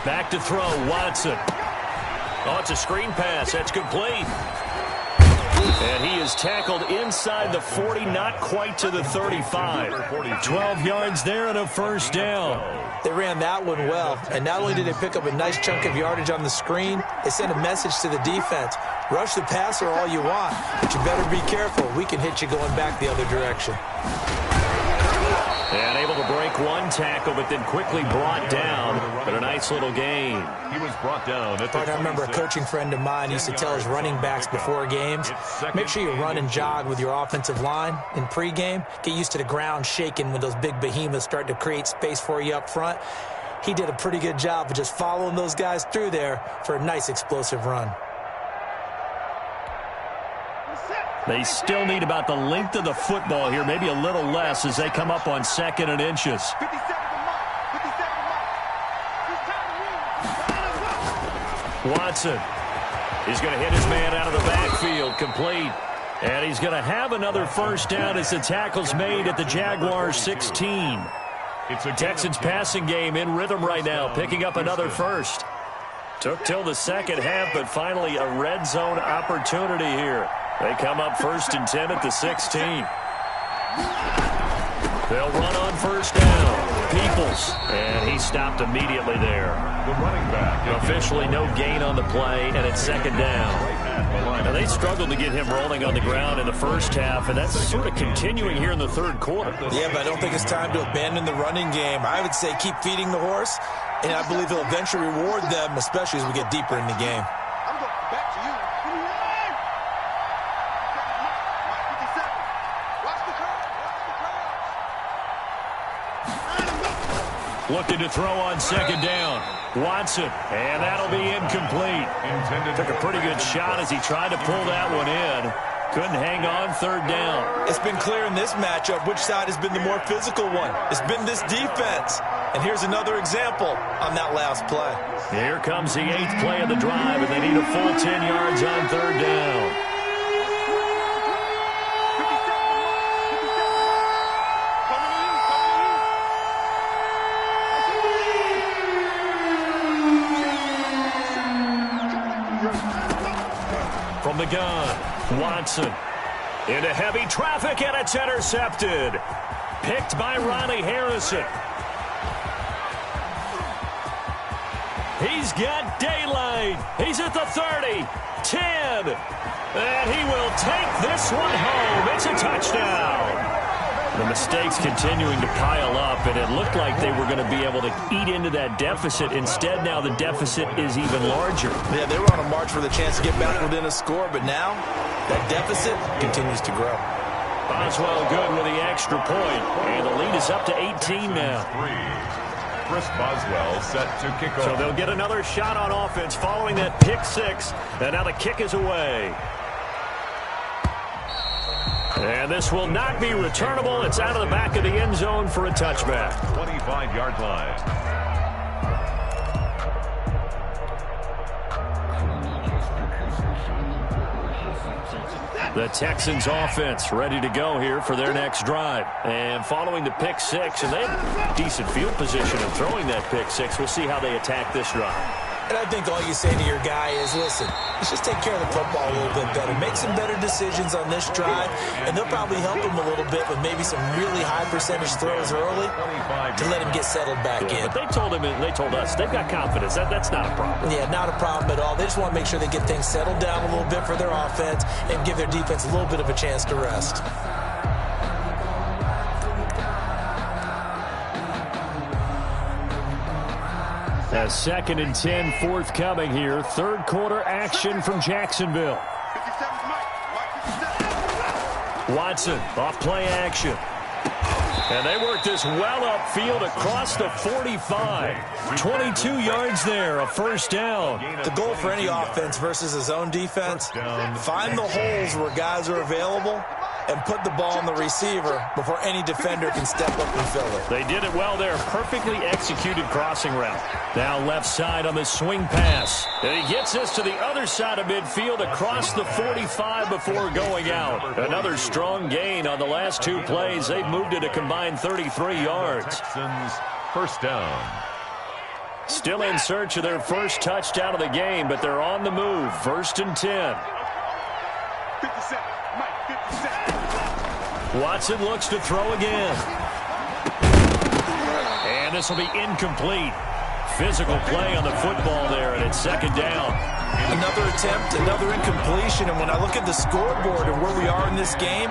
[SPEAKER 2] Back to throw, Watson. Oh, it's a screen pass. That's complete. And he is tackled inside the 40, not quite to the 35. 12 yards there and a first down.
[SPEAKER 3] They ran that one well, and not only did they pick up a nice chunk of yardage on the screen, they sent a message to the defense. Rush the passer all you want, but you better be careful. We can hit you going back the other direction.
[SPEAKER 2] And able to break one tackle, but then quickly brought down. But a nice little gain.
[SPEAKER 4] He was brought down at the
[SPEAKER 3] I remember a coaching friend of mine used to tell his running backs before games, make sure you run and jog with your offensive line in pregame. Get used to the ground shaking when those big behemoths start to create space for you up front. He did a pretty good job of just following those guys through there for a nice explosive run.
[SPEAKER 2] They still need about the length of the football here, maybe a little less as they come up on 2nd and inches. Watson is going to hit his man out of the backfield, complete. And he's going to have another first down as the tackle's made at the Jaguars 16. Texans passing game in rhythm right now, picking up another first. Took till the second half, but finally a red zone opportunity here. They come up 1st and 10 at the 16. They'll run on first down. Peoples, and he stopped immediately there.
[SPEAKER 4] The running back.
[SPEAKER 2] Officially no gain on the play, and it's 2nd down. Now, they struggled to get him rolling on the ground in the first half, and that's sort of continuing here in the 3rd quarter.
[SPEAKER 3] Yeah, but I don't think it's time to abandon the running game. I would say keep feeding the horse, and I believe he'll eventually reward them, especially as we get deeper in the game.
[SPEAKER 5] I'm going back to you.
[SPEAKER 2] Looking to throw on 2nd down. Watson, and that'll be incomplete. Took a pretty good shot as he tried to pull that one in. Couldn't hang on 3rd down.
[SPEAKER 3] It's been clear in this matchup which side has been the more physical one. It's been this defense. And here's another example on that last play.
[SPEAKER 2] Here comes the 8th play of the drive, and they need a full 10 yards on 3rd down. From the gun, Watson into heavy traffic, and it's intercepted. Picked by Ronnie Harrison. He's got daylight. He's at the 30, 10, and he will take this one home. It's a touchdown. The mistakes continuing to pile up, and it looked like they were going to be able to eat into that deficit. Instead, now the deficit is even larger.
[SPEAKER 3] Yeah, they were on a march for the chance to get back within a score, but now that deficit continues to grow.
[SPEAKER 2] Boswell good with the extra point, and the lead is up to 18 now.
[SPEAKER 4] Chris Boswell set to kick off.
[SPEAKER 2] So they'll get another shot on offense following that pick 6, and now the kick is away. And this will not be returnable. It's out of the back of the end zone for a touchback.
[SPEAKER 4] 25-yard line.
[SPEAKER 2] The Texans offense ready to go here for their next drive. And following the pick 6, and they have decent field position of throwing that pick 6. We'll see how they attack this drive.
[SPEAKER 3] And I think all you say to your guy is, listen, let's just take care of the football a little bit better. Make some better decisions on this drive, and they'll probably help him a little bit with maybe some really high percentage throws early to let him get settled back in.
[SPEAKER 2] But they told him, and they told us, they've got confidence. That's not a problem.
[SPEAKER 3] Yeah, not a problem at all. They just want to make sure they get things settled down a little bit for their offense and give their defense a little bit of a chance to rest.
[SPEAKER 2] A 2nd and 10 forthcoming here. 3rd quarter action from Jacksonville. Watson off play action. And they work this well upfield across the 45. 22 yards there, a first down.
[SPEAKER 3] The goal for any offense versus a zone defense, find the holes where guys are available and put the ball on the receiver before any defender can step up and fill it.
[SPEAKER 2] They did it well there. Perfectly executed crossing route. Now left side on the swing pass. And he gets this to the other side of midfield across the 45 before going out. Another strong gain on the last 2 plays. They've moved it a combined 33 yards.
[SPEAKER 4] Texans first down.
[SPEAKER 2] Still in search of their first touchdown of the game, but they're on the move. 1st and 10.
[SPEAKER 5] 50 seconds. Mike, 50 seconds.
[SPEAKER 2] Watson looks to throw again. And this will be incomplete. Physical play on the football there, and it's 2nd down.
[SPEAKER 3] Another attempt, another incompletion, and when I look at the scoreboard and where we are in this game,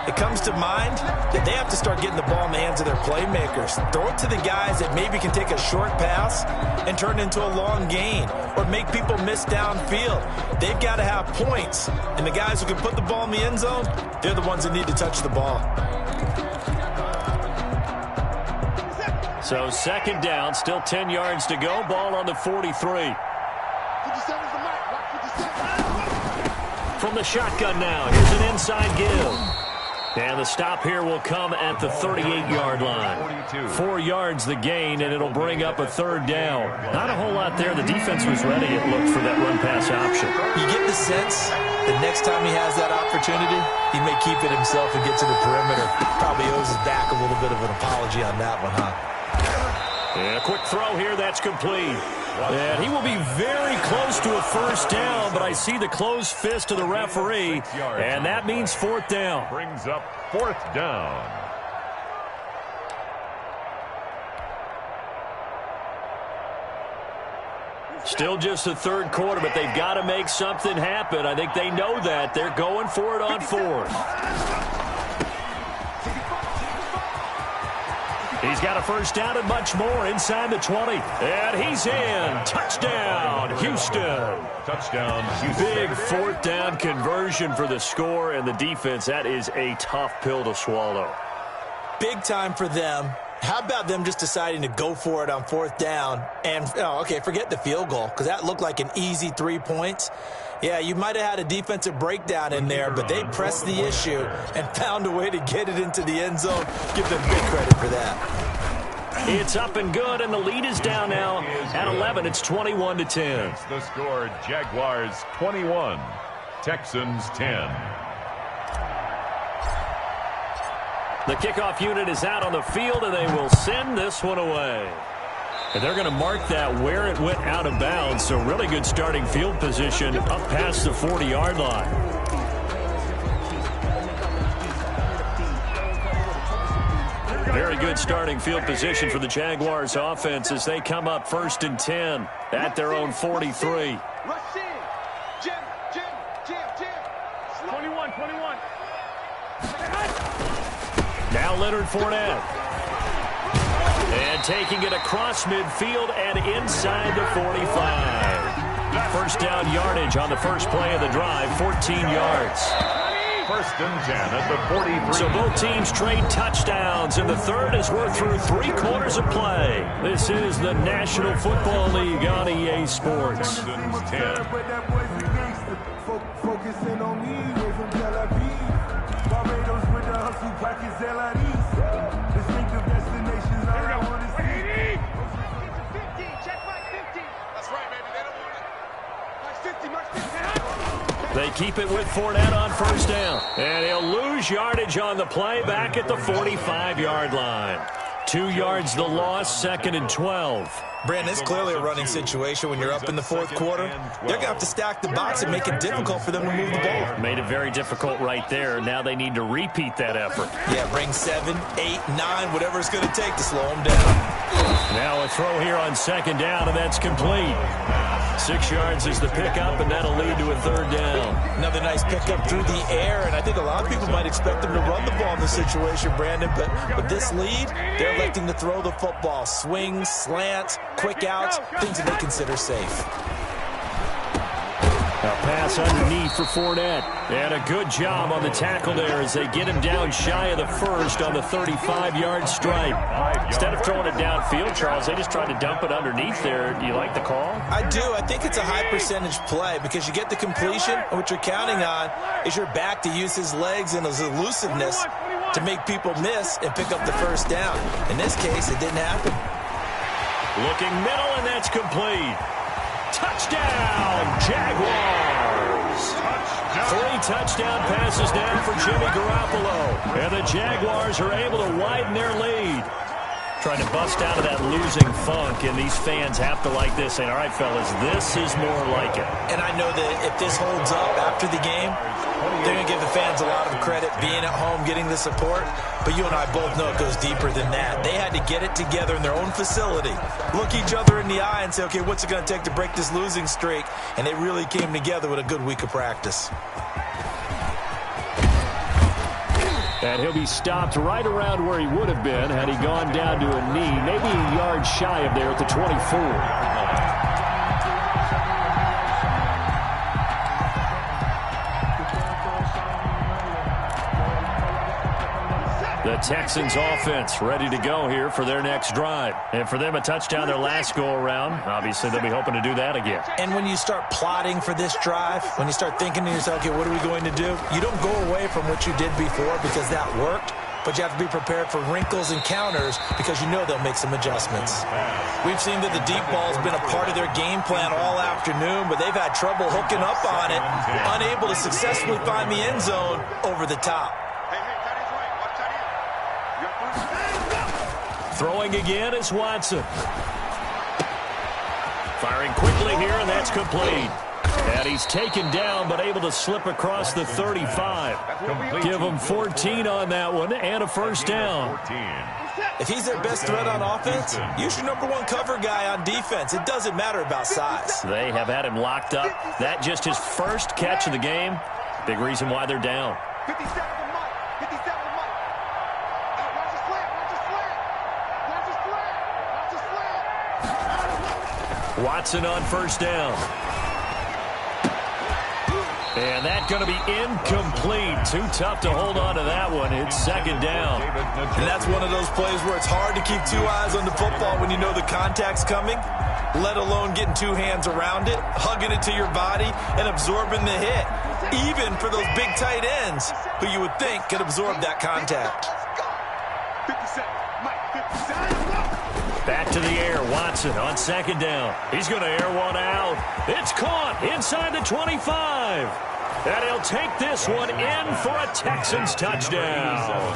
[SPEAKER 3] it comes to mind that they have to start getting the ball in the hands of their playmakers. Throw it to the guys that maybe can take a short pass and turn it into a long gain or make people miss downfield. They've got to have points, and the guys who can put the ball in the end zone, they're the ones that need to touch the ball.
[SPEAKER 2] So 2nd down, still 10 yards to go. Ball on the 43. From the shotgun now, here's an inside give. And the stop here will come at the 38-yard line. 4 yards the gain, and it'll bring up a 3rd down. Not a whole lot there. The defense was ready, it looked, for that run-pass option.
[SPEAKER 3] You get the sense that next time he has that opportunity, he may keep it himself and get to the perimeter. Probably owes his back a little bit of an apology on that one, huh?
[SPEAKER 2] And a quick throw here, that's complete. And he will be very close to a 1st down, but I see the closed fist of the referee, and that means 4th down.
[SPEAKER 4] Brings up 4th down.
[SPEAKER 2] Still just the 3rd quarter, but they've got to make something happen. I think they know that. They're going for it on 4th. He's got a 1st down and much more inside the 20. And he's in. Touchdown, Houston.
[SPEAKER 4] Touchdown, Houston.
[SPEAKER 2] Big 4th down conversion for the score, and the defense, that is a tough pill to swallow.
[SPEAKER 3] Big time for them. How about them just deciding to go for it on 4th down? And, forget the field goal, because that looked like an easy 3 points. Yeah, you might have had a defensive breakdown in there, but they pressed the issue and found a way to get it into the end zone. Give them big credit for that.
[SPEAKER 2] It's up and good, and the lead is down now at 11. It's 21-10.
[SPEAKER 4] It's the score, Jaguars 21, Texans 10.
[SPEAKER 2] The kickoff unit is out on the field, and they will send this one away. And they're going to mark that where it went out of bounds, so really good starting field position up past the 40-yard line. Very good starting field position for the Jaguars offense as they come up 1st and 10 at their own 43.
[SPEAKER 5] 21.
[SPEAKER 2] Now Leonard Fournette. And taking it across midfield and inside the 45. 1st down yardage on the first play of the drive, 14 yards.
[SPEAKER 4] 1st and 10 at the 43.
[SPEAKER 2] So both teams trade touchdowns, and the 3rd as we're through 3 quarters of play. This is the National Football League on EA Sports.
[SPEAKER 4] Texans 10.
[SPEAKER 7] Focusing on me, way from Tel Aviv. Barbados with the hustle packets, distinctive destinations, all I want to see.
[SPEAKER 5] 50, check my 50. That's right, baby, they don't want it. March 50.
[SPEAKER 2] They keep it with Fournette on 1st down. And he'll lose yardage on the play back at the 45-yard line. 2 yards the loss, 2nd and 12.
[SPEAKER 3] Brandon, it's clearly a running situation when you're up in the 4th quarter. They're going to have to stack the box and make it difficult for them to move the ball.
[SPEAKER 2] Made it very difficult right there. Now they need to repeat that effort.
[SPEAKER 3] Yeah, bring 7, 8, 9, whatever it's going to take to slow them down.
[SPEAKER 2] Now a throw here on 2nd down, and that's complete. 6 yards is the pickup, and that'll lead to a 3rd down.
[SPEAKER 3] Another nice pickup through the air, and I think a lot of people might expect them to run the ball in this situation, Brandon, but with this lead, they're electing to throw the football. Swings, slants, quick outs, things that they consider safe.
[SPEAKER 2] A pass underneath for Fournette. And a good job on the tackle there as they get him down shy of the 1st on the 35-yard stripe. Instead of throwing it downfield, Charles, they just tried to dump it underneath there. Do you like the call?
[SPEAKER 3] I do. I think it's a high-percentage play because you get the completion, and what you're counting on is your back to use his legs and his elusiveness to make people miss and pick up the 1st down. In this case, it didn't happen.
[SPEAKER 2] Looking middle, and that's complete. Touchdown, Jaguars. 3 touchdown passes now for Jimmy Garoppolo. And the Jaguars are able to widen their lead. trying to bust out of that losing funk, and these fans have to like this, saying, all right, fellas, this is more like it.
[SPEAKER 3] And I know that if this holds up after the game, they're going to give the fans a lot of credit being at home, getting the support. But you and I both know it goes deeper than that. They had to get it together in their own facility, look each other in the eye and say, okay, what's it going to take to break this losing streak? And they really came together with a good week of practice.
[SPEAKER 2] And he'll be stopped right around where he would have been had he gone down to a knee, maybe a yard shy of there at the 24. The Texans offense ready to go here for their next drive. And for them, a touchdown their last go-around. Obviously, they'll be hoping to do that again.
[SPEAKER 3] And when you start plotting for this drive, when you start thinking to yourself, okay, what are we going to do? You don't go away from what you did before because that worked, but you have to be prepared for wrinkles and counters because you know they'll make some adjustments. We've seen that the deep ball has been a part of their game plan all afternoon, but they've had trouble hooking up on it, unable to successfully find the end zone over the top.
[SPEAKER 2] Throwing again is Watson. Firing quickly here, and that's complete. And he's taken down, but able to slip across the 35. Give him 14 on that one, and a first down.
[SPEAKER 3] If he's their best threat on offense, use your number one cover guy on defense. It doesn't matter about size.
[SPEAKER 2] They have had him locked up. That just his first catch of the game. Big reason why they're down.
[SPEAKER 5] 57 to Mike. 57 to Mike. Watch the slant. Watch the slant. Watch the slant. Watch the slant.
[SPEAKER 2] Watson on first down. And that's going to be incomplete. Too tough to hold on to that one. It's second down.
[SPEAKER 3] And that's one of those plays where it's hard to keep two eyes on the football when you know the contact's coming, let alone getting two hands around it, hugging it to your body, and absorbing the hit. Even for those big tight ends who you would think could absorb that contact.
[SPEAKER 5] 57. Mike, 57.
[SPEAKER 2] Back to the air. Watson on second down. He's going to air one out. It's caught inside the 25. And he'll take this one in for a Texans touchdown.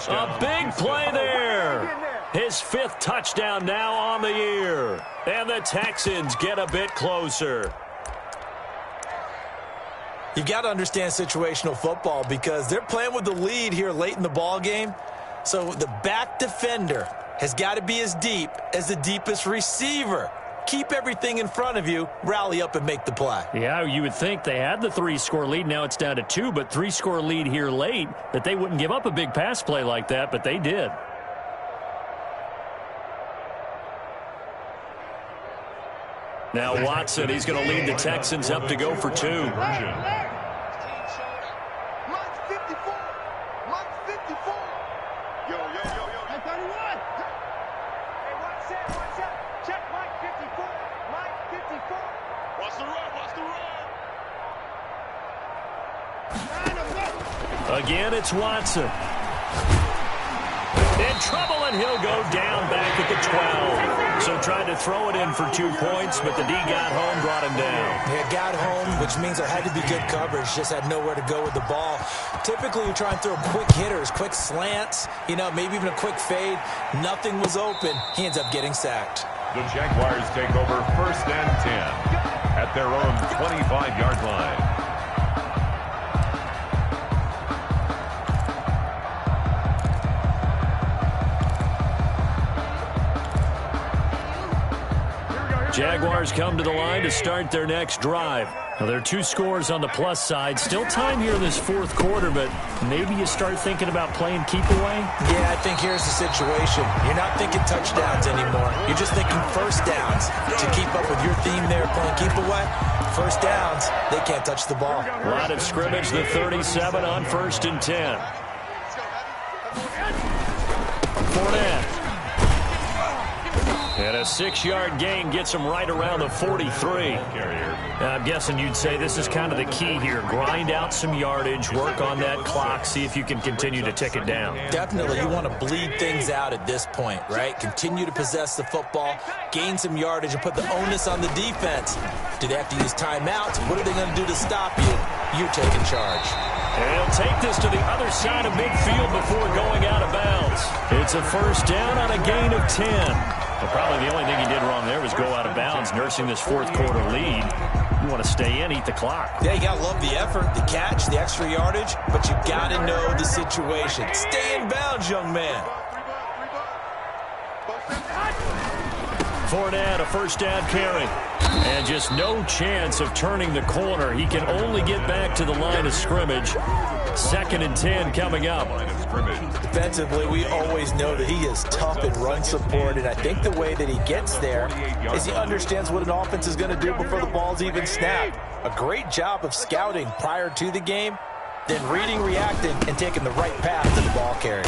[SPEAKER 2] A big play there. His fifth touchdown now on the year. And the Texans get a bit closer.
[SPEAKER 3] You've got to understand situational football because they're playing with the lead here late in the ball game. So the back defender has got to be as deep as the deepest receiver. Keep everything in front of you, rally up and make the play.
[SPEAKER 2] Yeah, you would think they had the 3-score lead. Now it's down to 2, but 3-score lead here late, that they wouldn't give up a big pass play like that, but they did. Now Watson, he's going to lead the Texans up to go for 2.
[SPEAKER 5] Mike 54. Mike 54. Yo. Mike 31. Hey, watch that. Check Mike 54. Mike 54. Watch the run.
[SPEAKER 2] Again, it's Watson. In trouble, and he'll go down back at the 12. So tried to throw it in for 2 points, but the D got home, brought him down.
[SPEAKER 3] They got home, which means there had to be good coverage. Just had nowhere to go with the ball. Typically, you try and throw quick hitters, quick slants, maybe even a quick fade. Nothing was open. He ends up getting sacked.
[SPEAKER 4] The Jaguars take over 1st and 10 at their own 25-yard line.
[SPEAKER 2] Jaguars come to the line to start their next drive. Now, there are 2 scores on the plus side. Still time here in this 4th quarter, but maybe you start thinking about playing keep away?
[SPEAKER 3] Yeah, I think here's the situation. You're not thinking touchdowns anymore. You're just thinking first downs. To keep up with your theme there, playing keep away, first downs, they can't touch the ball.
[SPEAKER 2] Line of scrimmage, the 37 on 1st and 10. Fournette. And a 6-yard gain gets him right around the 43. Now, I'm guessing you'd say this is kind of the key here. Grind out some yardage, work on that clock, see if you can continue to tick it down.
[SPEAKER 3] Definitely. You want to bleed things out at this point, right? Continue to possess the football, gain some yardage, and put the onus on the defense. Do they have to use timeouts? What are they going to do to stop you? You're taking charge.
[SPEAKER 2] And he'll take this to the other side of midfield before going out of bounds. It's a first down on a gain of 10. But probably the only thing he did wrong there was go out of bounds, nursing this fourth quarter lead. You want to stay in, eat the clock.
[SPEAKER 3] Yeah, you got to love the effort, the catch, the extra yardage, but you got to know the situation. Stay in bounds, young man.
[SPEAKER 2] Fournette, a first down carry. And just no chance of turning the corner. He can only get back to the line of scrimmage. 2nd and 10 coming up.
[SPEAKER 3] Defensively, we always know that he is tough in run support, and I think the way that he gets there is he understands what an offense is going to do before the ball's even snapped. A great job of scouting prior to the game, then reading, reacting, and taking the right path to the ball carrier.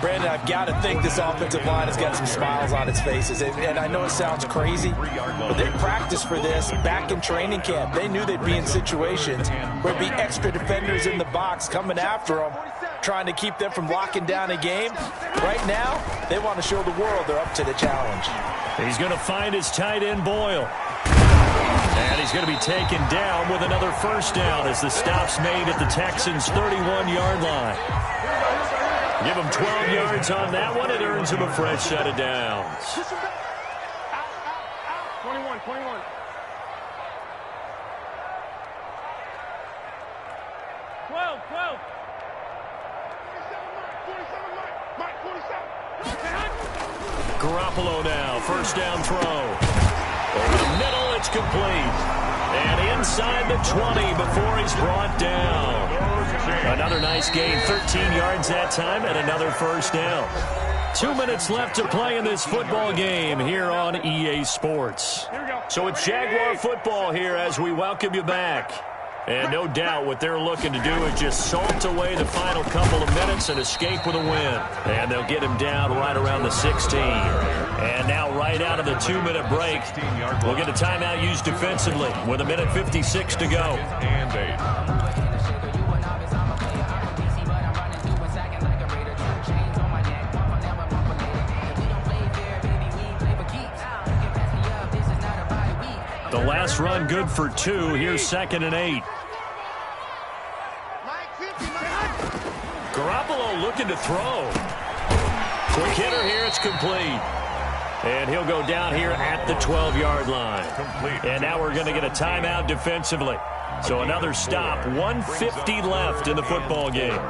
[SPEAKER 3] Brandon, I've got to think this offensive line has got some smiles on its faces. And I know it sounds crazy, but they practiced for this back in training camp. They knew they'd be in situations where there'd be extra defenders in the box coming after them, trying to keep them from locking down a game. Right now, they want to show the world they're up to the challenge.
[SPEAKER 2] He's going to find his tight end, Boyle. And he's going to be taken down with another first down as the stop's made at the Texans' 31-yard line. Give him 12 yards on that one. It earns him a fresh set of downs.
[SPEAKER 5] 21. 12. 47.
[SPEAKER 2] Garoppolo now, first down throw. Over the middle, it's complete. And inside the 20 before he's brought down. Another nice gain, 13 yards that time, and another first down. 2 minutes left to play in this football game here on EA Sports. So it's Jaguar football here as we welcome you back. And no doubt what they're looking to do is just salt away the final couple of minutes and escape with a win. And they'll get him down right around the 16. And now right out of the 2-minute break, we'll get a timeout used defensively with 1:56 to go. The last run good for 2. Here's 2nd and 8. Garoppolo looking to throw. Quick hitter here. It's complete. And he'll go down here at the 12-yard line. And now we're going to get a timeout defensively. So another stop. 1:50 left in the football game.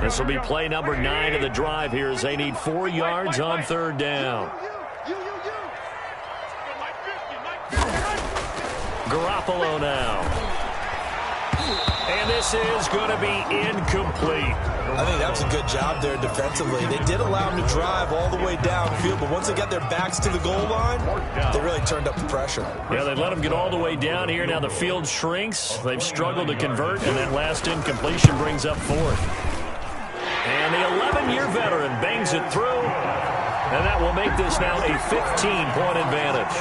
[SPEAKER 2] This will be play number 9 of the drive here as they need 4 yards on 3rd down. Garoppolo now. And this is going to be incomplete.
[SPEAKER 3] I think that was a good job there defensively. They did allow him to drive all the way downfield, but once they got their backs to the goal line, they really turned up the pressure.
[SPEAKER 2] Yeah, they let him get all the way down here. Now the field shrinks. They've struggled to convert, and that last incompletion brings up 4th. And the 11-year veteran bangs it through, and that will make this now a 15-point advantage.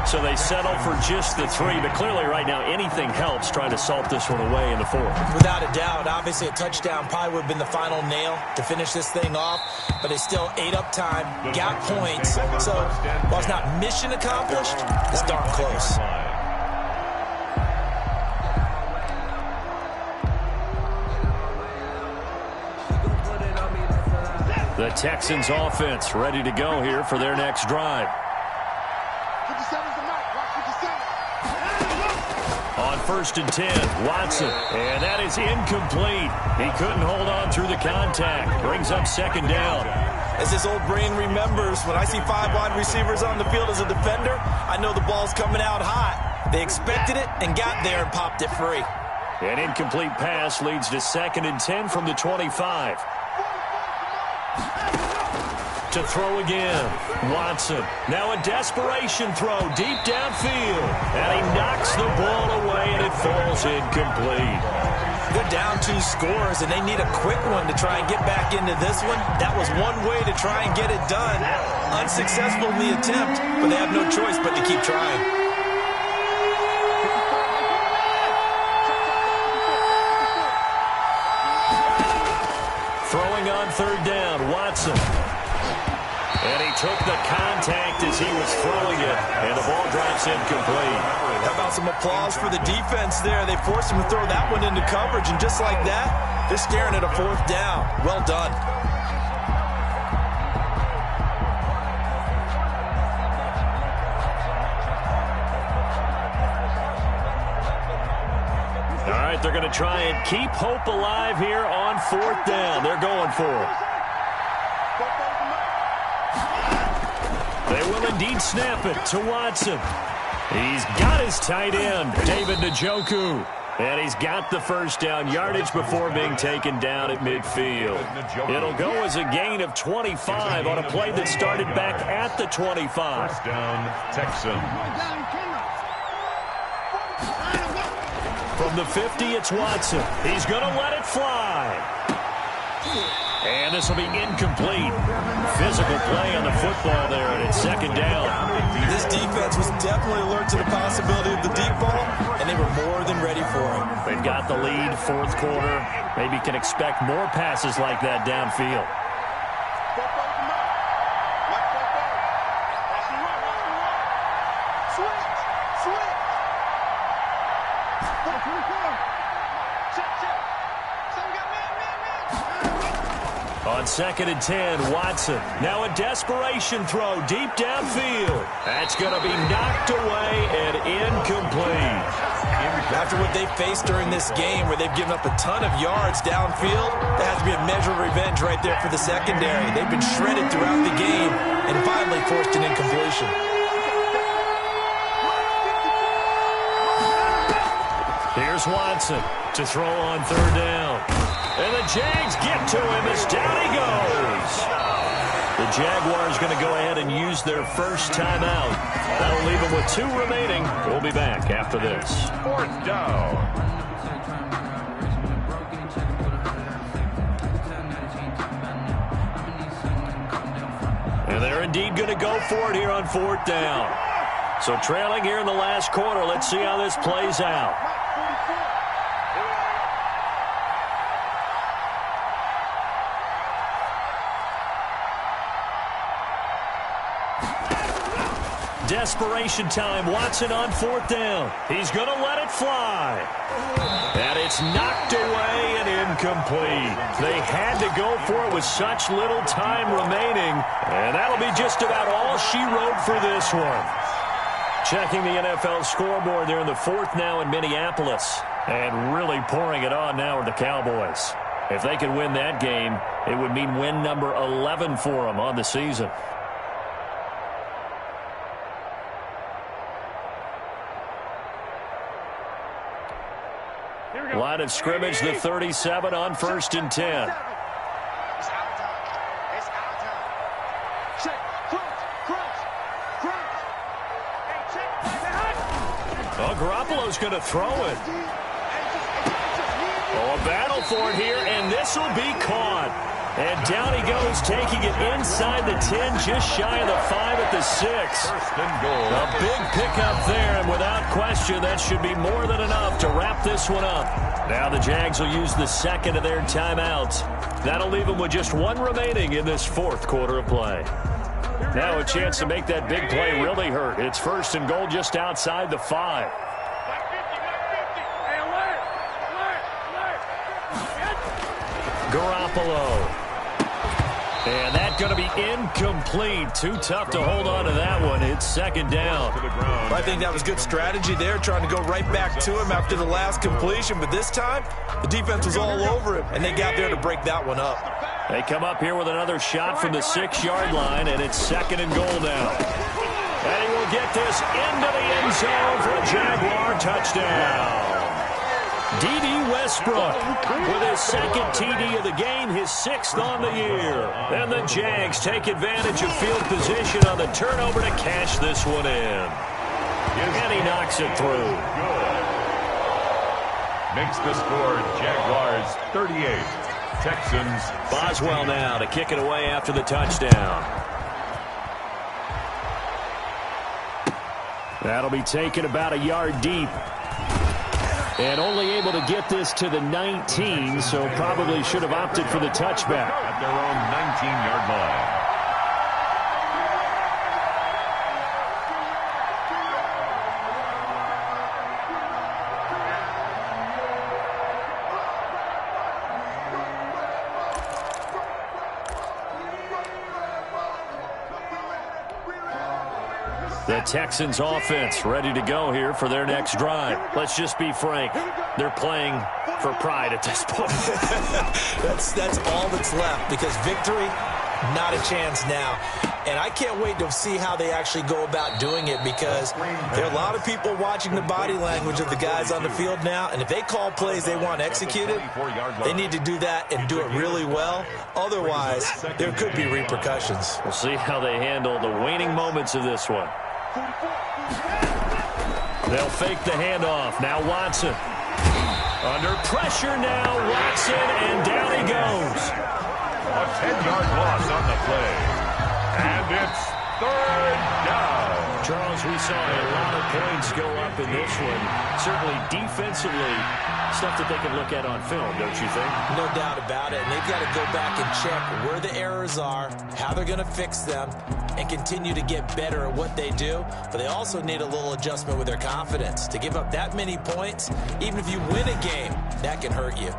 [SPEAKER 2] So they settle for just the 3, but clearly right now anything helps trying to salt this one away in the 4th.
[SPEAKER 3] Without a doubt, obviously a touchdown probably would have been the final nail to finish this thing off, but it's still ate up time, got points, so while it's not mission accomplished, it's darn close.
[SPEAKER 2] The Texans offense ready to go here for their next drive. On 1st and 10, Watson. And that is incomplete. He couldn't hold on through the contact. Brings up 2nd down.
[SPEAKER 3] As his old brain remembers, when I see 5 wide receivers on the field as a defender, I know the ball's coming out hot. They expected it and got there and popped it free.
[SPEAKER 2] An incomplete pass leads to 2nd and 10 from the 25. To throw again, Watson. Now a desperation throw deep downfield. And he knocks the ball away, and it falls incomplete.
[SPEAKER 3] They're down 2 scores, and they need a quick one to try and get back into this one. That was one way to try and get it done. Unsuccessful in the attempt, but they have no choice but to keep trying.
[SPEAKER 2] Throwing on third down, Watson. And he took the contact as he was throwing it, and the ball drops incomplete.
[SPEAKER 3] How about some applause for the defense there? They forced him to throw that one into coverage, and just like that, they're staring at a 4th down. Well done.
[SPEAKER 2] All right, they're going to try and keep hope alive here on 4th down. They're going for it. They will indeed snap it to Watson. He's got his tight end, David Njoku. And he's got the first down yardage before being taken down at midfield. It'll go as a gain of 25 on a play that started back at the 25.
[SPEAKER 4] First down, Texans.
[SPEAKER 2] From the 50, it's Watson. He's going to let it fly. And this will be incomplete. Physical play on the football there, and it's 2nd down.
[SPEAKER 3] This defense was definitely alert to the possibility of the deep ball, and they were more than ready for it.
[SPEAKER 2] They've got the lead, 4th quarter. Maybe can expect more passes like that downfield. On 2nd and 10, Watson. Now a desperation throw deep downfield. That's going to be knocked away and incomplete.
[SPEAKER 3] After what they faced during this game, where they've given up a ton of yards downfield, there has to be a measure of revenge right there for the secondary. They've been shredded throughout the game and finally forced an incompletion.
[SPEAKER 2] Here's Watson to throw on 3rd down. And the Jags get to him as down he goes. The Jaguars going to go ahead and use their first timeout. That'll leave them with 2 remaining. We'll be back after this.
[SPEAKER 4] 4th down.
[SPEAKER 2] And they're indeed going to go for it here on 4th down. So trailing here in the last quarter, let's see how this plays out. Desperation time. Watson on 4th down. He's going to let it fly. And it's knocked away and incomplete. They had to go for it with such little time remaining. And that'll be just about all she wrote for this one. Checking the NFL scoreboard there in the 4th now in Minneapolis. And really pouring it on now with the Cowboys. If they could win that game, it would mean win number 11 for them on the season. Line of scrimmage, the 37 on 1st and 10. Oh, Garoppolo's going to throw it. Oh, a battle for it here, and this will be caught. And down he goes, taking it inside the 10, just shy of the 5 at the 6.
[SPEAKER 4] First and goal.
[SPEAKER 2] A big pickup there, and without question, that should be more than enough to wrap this one up. Now the Jags will use the 2nd of their timeouts. That'll leave them with just 1 remaining in this 4th quarter of play. Now a chance to make that big play really hurt. It's 1st and goal just outside the 5. Garoppolo. And that's going to be incomplete. Too tough to hold on to that one. It's 2nd down.
[SPEAKER 3] I think that was good strategy there, trying to go right back to him after the last completion. But this time, the defense was all over him, and they got there to break that one up.
[SPEAKER 2] They come up here with another shot from the 6-yard line, and it's 2nd and goal now. And he will get this into the end zone for a Jaguar touchdown. D.D. Westbrook with his 2nd TD of the game, his 6th on the year. And the Jags take advantage of field position on the turnover to cash this one in. And he knocks it through.
[SPEAKER 4] makes the score Jaguars 38, Texans 16.
[SPEAKER 2] Boswell now to kick it away after the touchdown. That'll be taken about a yard deep. And only able to get this to the 19, so probably should have opted for the touchback.
[SPEAKER 4] At their own 19-yard line.
[SPEAKER 2] The Texans offense ready to go here for their next drive. Let's just be frank. They're playing for pride at this point.
[SPEAKER 3] That's all that's left, because victory, not a chance now. And I can't wait to see how they actually go about doing it, because there are a lot of people watching the body language of the guys on the field now, and if they call plays they want executed, they need to do that and do it really well. Otherwise, there could be repercussions.
[SPEAKER 2] We'll see how they handle the waning moments of this one. They'll fake the handoff. Now Watson. Under pressure now, Watson, and down he goes.
[SPEAKER 4] A 10-yard loss on the play. And it's third down.
[SPEAKER 2] Charles, we saw a lot of points go up in this one. Certainly defensively, stuff that they can look at on film, don't you think?
[SPEAKER 3] No doubt about it. And they've got to go back and check where the errors are, how they're going to fix them, and continue to get better at what they do. But they also need a little adjustment with their confidence. To give up that many points, even if you win a game, that can hurt you.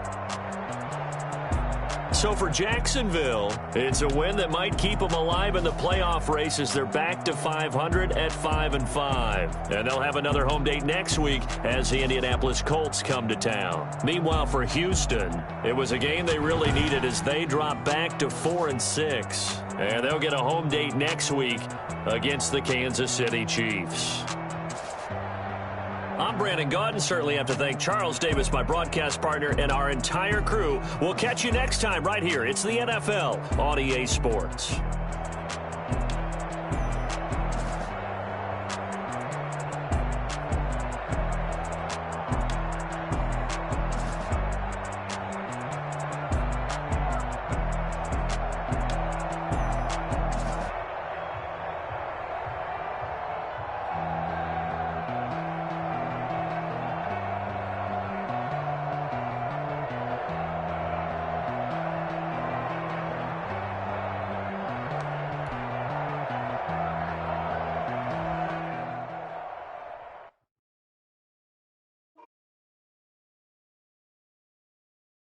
[SPEAKER 2] So for Jacksonville, it's a win that might keep them alive in the playoff race as they're back to 500 at 5-5. And they'll have another home date next week as the Indianapolis Colts come to town. Meanwhile, for Houston, it was a game they really needed as they drop back to 4-6. And they'll get a home date next week against the Kansas City Chiefs. I'm Brandon Gaudin. Certainly have to thank Charles Davis, my broadcast partner, and our entire crew. We'll catch you next time right here. It's the NFL on EA Sports.